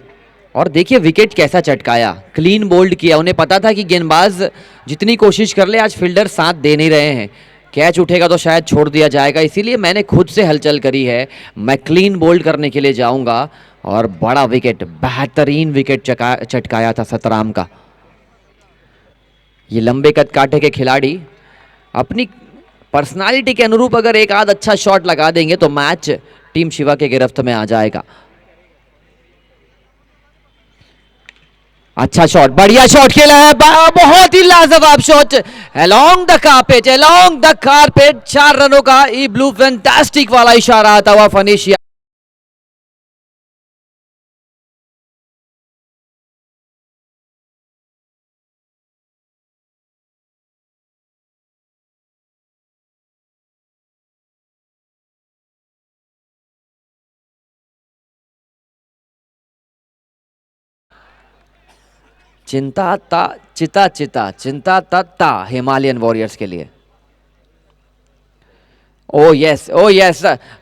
[SPEAKER 1] और देखिए विकेट कैसा चटकाया, क्लीन बोल्ड किया। उन्हें पता था कि गेंदबाज जितनी कोशिश कर ले आज फील्डर साथ दे नहीं रहे हैं, कैच उठेगा तो शायद छोड़ दिया जाएगा, इसीलिए मैंने खुद से हलचल करी है, मैं क्लीन बोल्ड करने के लिए जाऊंगा। और बड़ा विकेट, बेहतरीन विकेट चटकाया था सतराम का। ये लंबे कद काटे के खिलाड़ी अपनी पर्सनालिटी के अनुरूप अगर एक आध अच्छा शॉट लगा देंगे तो मैच टीम शिवा के गिरफ्त में आ जाएगा। अच्छा शॉट, बढ़िया शॉट खेला है, बहुत ही लाजवाब shot along the carpet, along the carpet. 4 रनों का ई ब्लू फैंटास्टिक वाला इशारा आता हुआ फनिश। चिंता ता चिता चिता चिंता तत्ता हिमालयन वॉरियर्स के लिए। Oh yes,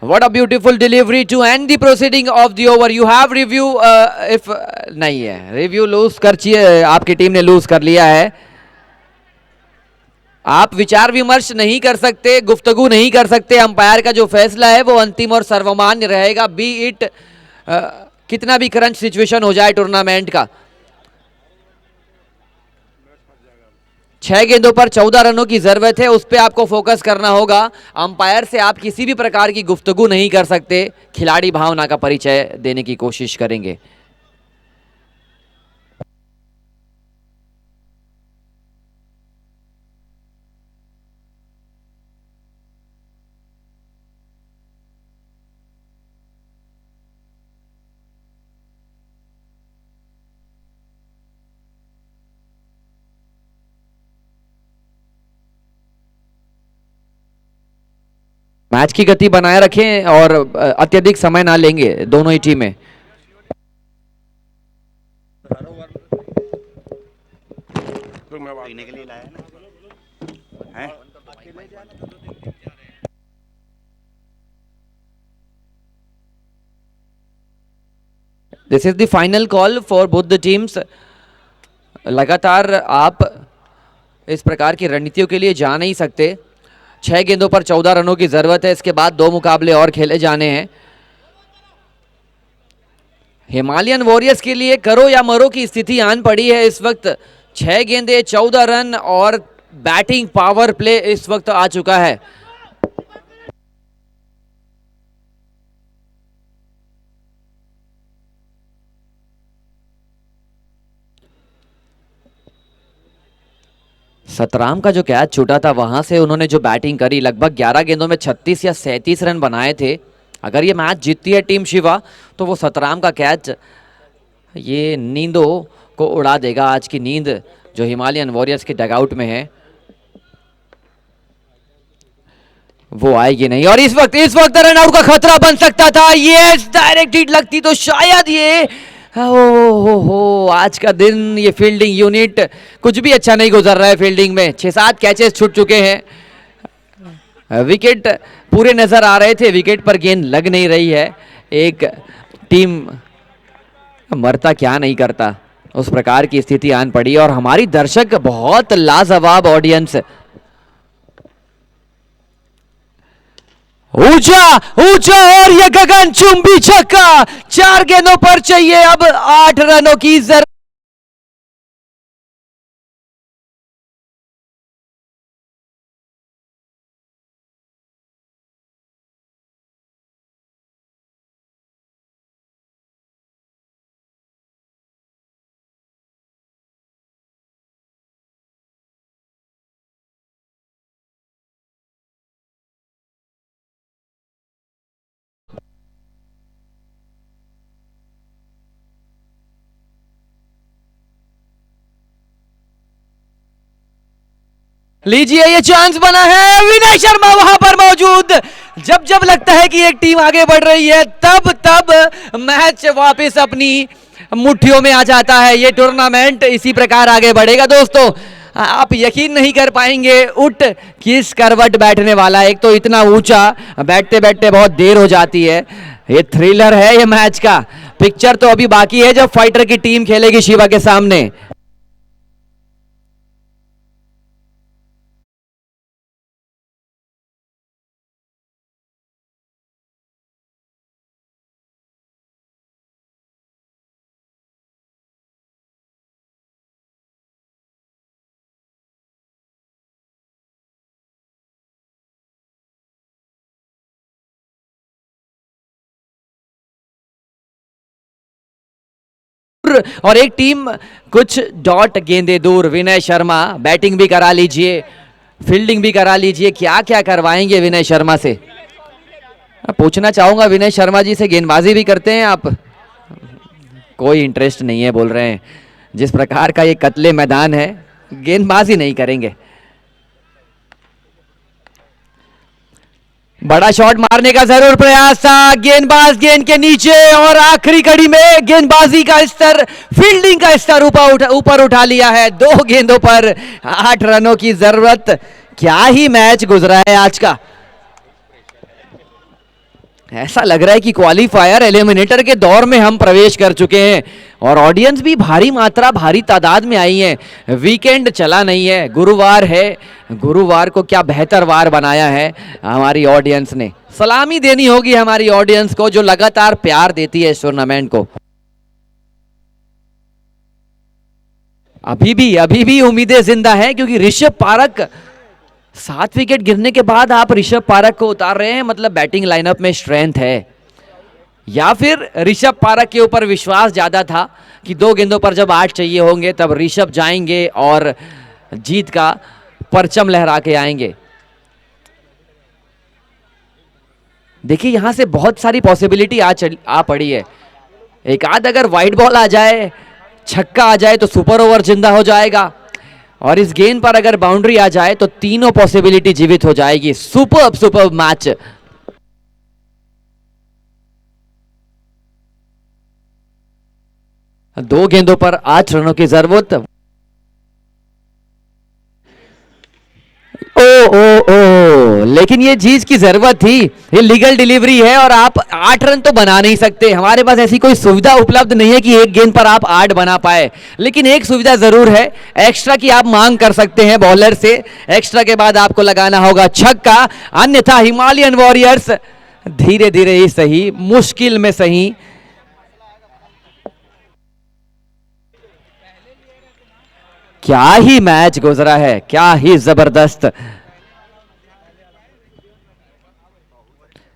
[SPEAKER 1] what a beautiful delivery to end the proceeding of the over. You have review if नहीं है, review lose कर चाहिए, आपकी टीम ने lose कर लिया है। आप विचार विमर्श नहीं कर सकते, गुफ्तगू नहीं कर सकते, अंपायर का जो फैसला है वो अंतिम और सर्वमान्य रहेगा, बी इट कितना भी करंट सिचुएशन हो जाए टूर्नामेंट का। 6 गेंदों पर 14 रनों की जरूरत है, उस पर आपको फोकस करना होगा। अंपायर से आप किसी भी प्रकार की गुफ्तगू नहीं कर सकते, खिलाड़ी भावना का परिचय देने की कोशिश करेंगे। मैच की गति बनाए रखें और अत्यधिक समय ना लेंगे दोनों ही टीमें।
[SPEAKER 3] पीने के लिए लाया ना है।
[SPEAKER 1] This is the final call for both the teams. लगातार आप इस प्रकार की रणनीतियों के लिए जा नहीं सकते। 6 गेंदों पर 14 रनों की जरूरत है, इसके बाद 2 मुकाबले और खेले जाने हैं। हिमालयन वॉरियर्स के लिए करो या मरो की स्थिति आन पड़ी है इस वक्त। 6 गेंदे 14 रन और बैटिंग पावर प्ले इस वक्त आ चुका है। सतराम का जो कैच छूटा था वहां से उन्होंने जो बैटिंग करी, लगभग 11 गेंदों में 36 या 37 रन बनाए थे। अगर ये मैच जीतती है टीम शिवा तो वो सतराम का कैच ये नींदों को उड़ा देगा। आज की नींद जो हिमालयन वॉरियर्स के डगआउट में है वो आएगी नहीं। और इस वक्त रन आउट का खतरा बन सकता था। ये डायरेक्ट हिट लगती तो शायद ये हो आज का दिन ये फील्डिंग यूनिट कुछ भी अच्छा नहीं गुजर रहा है। फील्डिंग में 6-7 कैचेस छूट चुके हैं, विकेट पूरे नजर आ रहे थे, विकेट पर गेंद लग नहीं रही है। एक टीम मरता क्या नहीं करता उस प्रकार की स्थिति आन पड़ी। और हमारी दर्शक बहुत लाजवाब ऑडियंस, ऊंचा ऊंचा और ये गगनचुंबी छक्का। 4 गेंदों पर चाहिए अब 8 रनों की जरूरत। लीजिए ये चांस बना है, विनय शर्मा वहां पर मौजूद। जब जब लगता है कि एक टीम आगे बढ़ रही है तब तब मैच वापस अपनी मुट्ठियों में आ जाता है। ये टूर्नामेंट इसी प्रकार आगे बढ़ेगा दोस्तों। आप यकीन नहीं कर पाएंगे उठ किस करवट बैठने वाला। एक तो इतना ऊंचा, बैठते बैठते बहुत देर हो जाती है। ये थ्रिलर है ये मैच का। पिक्चर तो अभी बाकी है जब फाइटर की टीम खेलेगी शिवा के सामने। दूर और एक टीम कुछ डॉट गेंदे दूर। विनय शर्मा बैटिंग भी करा लीजिए, फील्डिंग भी करा लीजिए, क्या क्या करवाएंगे विनय शर्मा से। पूछना चाहूंगा विनय शर्मा जी से, गेंदबाजी भी करते हैं आप? कोई इंटरेस्ट नहीं है बोल रहे हैं। जिस प्रकार का ये कतले मैदान है, गेंदबाजी नहीं करेंगे। बड़ा शॉट मारने का जरूर प्रयास था, गेंदबाज गेंद के नीचे, और आखिरी कड़ी में गेंदबाजी का स्तर, फील्डिंग का स्तर ऊपर उठा लिया है। 2 गेंदों पर 8 रनों की जरूरत। क्या ही मैच गुजरा है आज का। ऐसा लग रहा है कि क्वालिफायर एलिमिनेटर के दौर में हम प्रवेश कर चुके हैं, और ऑडियंस भी भारी तादाद में आई है। वीकेंड चला नहीं है, गुरुवार है। गुरुवार को क्या बेहतर वार बनाया है हमारी ऑडियंस ने। सलामी देनी होगी हमारी ऑडियंस को, जो लगातार प्यार देती है इस टूर्नामेंट को। अभी भी उम्मीदें जिंदा हैं, क्योंकि ऋषभ पारक 7 विकेट गिरने के बाद आप ऋषभ पारक को उतार रहे हैं, मतलब बैटिंग लाइनअप में स्ट्रेंथ है, या फिर ऋषभ पारक के ऊपर विश्वास ज्यादा था कि 2 गेंदों पर जब 8 चाहिए होंगे तब ऋषभ जाएंगे और जीत का परचम लहरा के आएंगे। देखिए यहां से बहुत सारी पॉसिबिलिटी आ पड़ी है। एक आध अगर वाइड बॉल आ जाए, छक्का आ जाए तो सुपर ओवर जिंदा हो जाएगा, और इस गेंद पर अगर बाउंड्री आ जाए तो तीनों पॉसिबिलिटी जीवित हो जाएगी। Superb match. दो गेंदों पर 8 रनों की जरूरत। ओ, लेकिन ये चीज की जरूरत थी, ये लीगल डिलीवरी है, और आप 8 रन तो बना नहीं सकते। हमारे पास ऐसी कोई सुविधा उपलब्ध नहीं है कि एक गेंद पर आप 8 बना पाए, लेकिन एक सुविधा जरूर है, एक्स्ट्रा की आप मांग कर सकते हैं बॉलर से। एक्स्ट्रा के बाद आपको लगाना होगा छक्का, अन्यथा हिमालयन वॉरियर्स धीरे धीरे ही सही, मुश्किल में सही, क्या ही मैच गुजरा है, क्या ही जबरदस्त।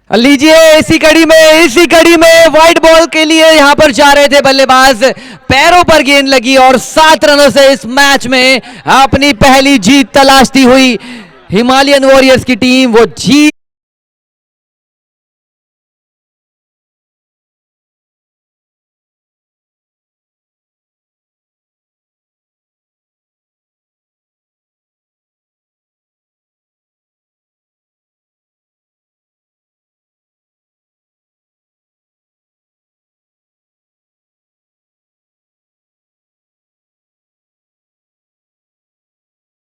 [SPEAKER 1] लीजिए इसी कड़ी में व्हाइट बॉल के लिए यहां पर जा रहे थे बल्लेबाज, पैरों पर गेंद लगी, और 7 रनों से इस मैच में अपनी पहली जीत तलाशती हुई हिमालयन वॉरियर्स की टीम वो जीत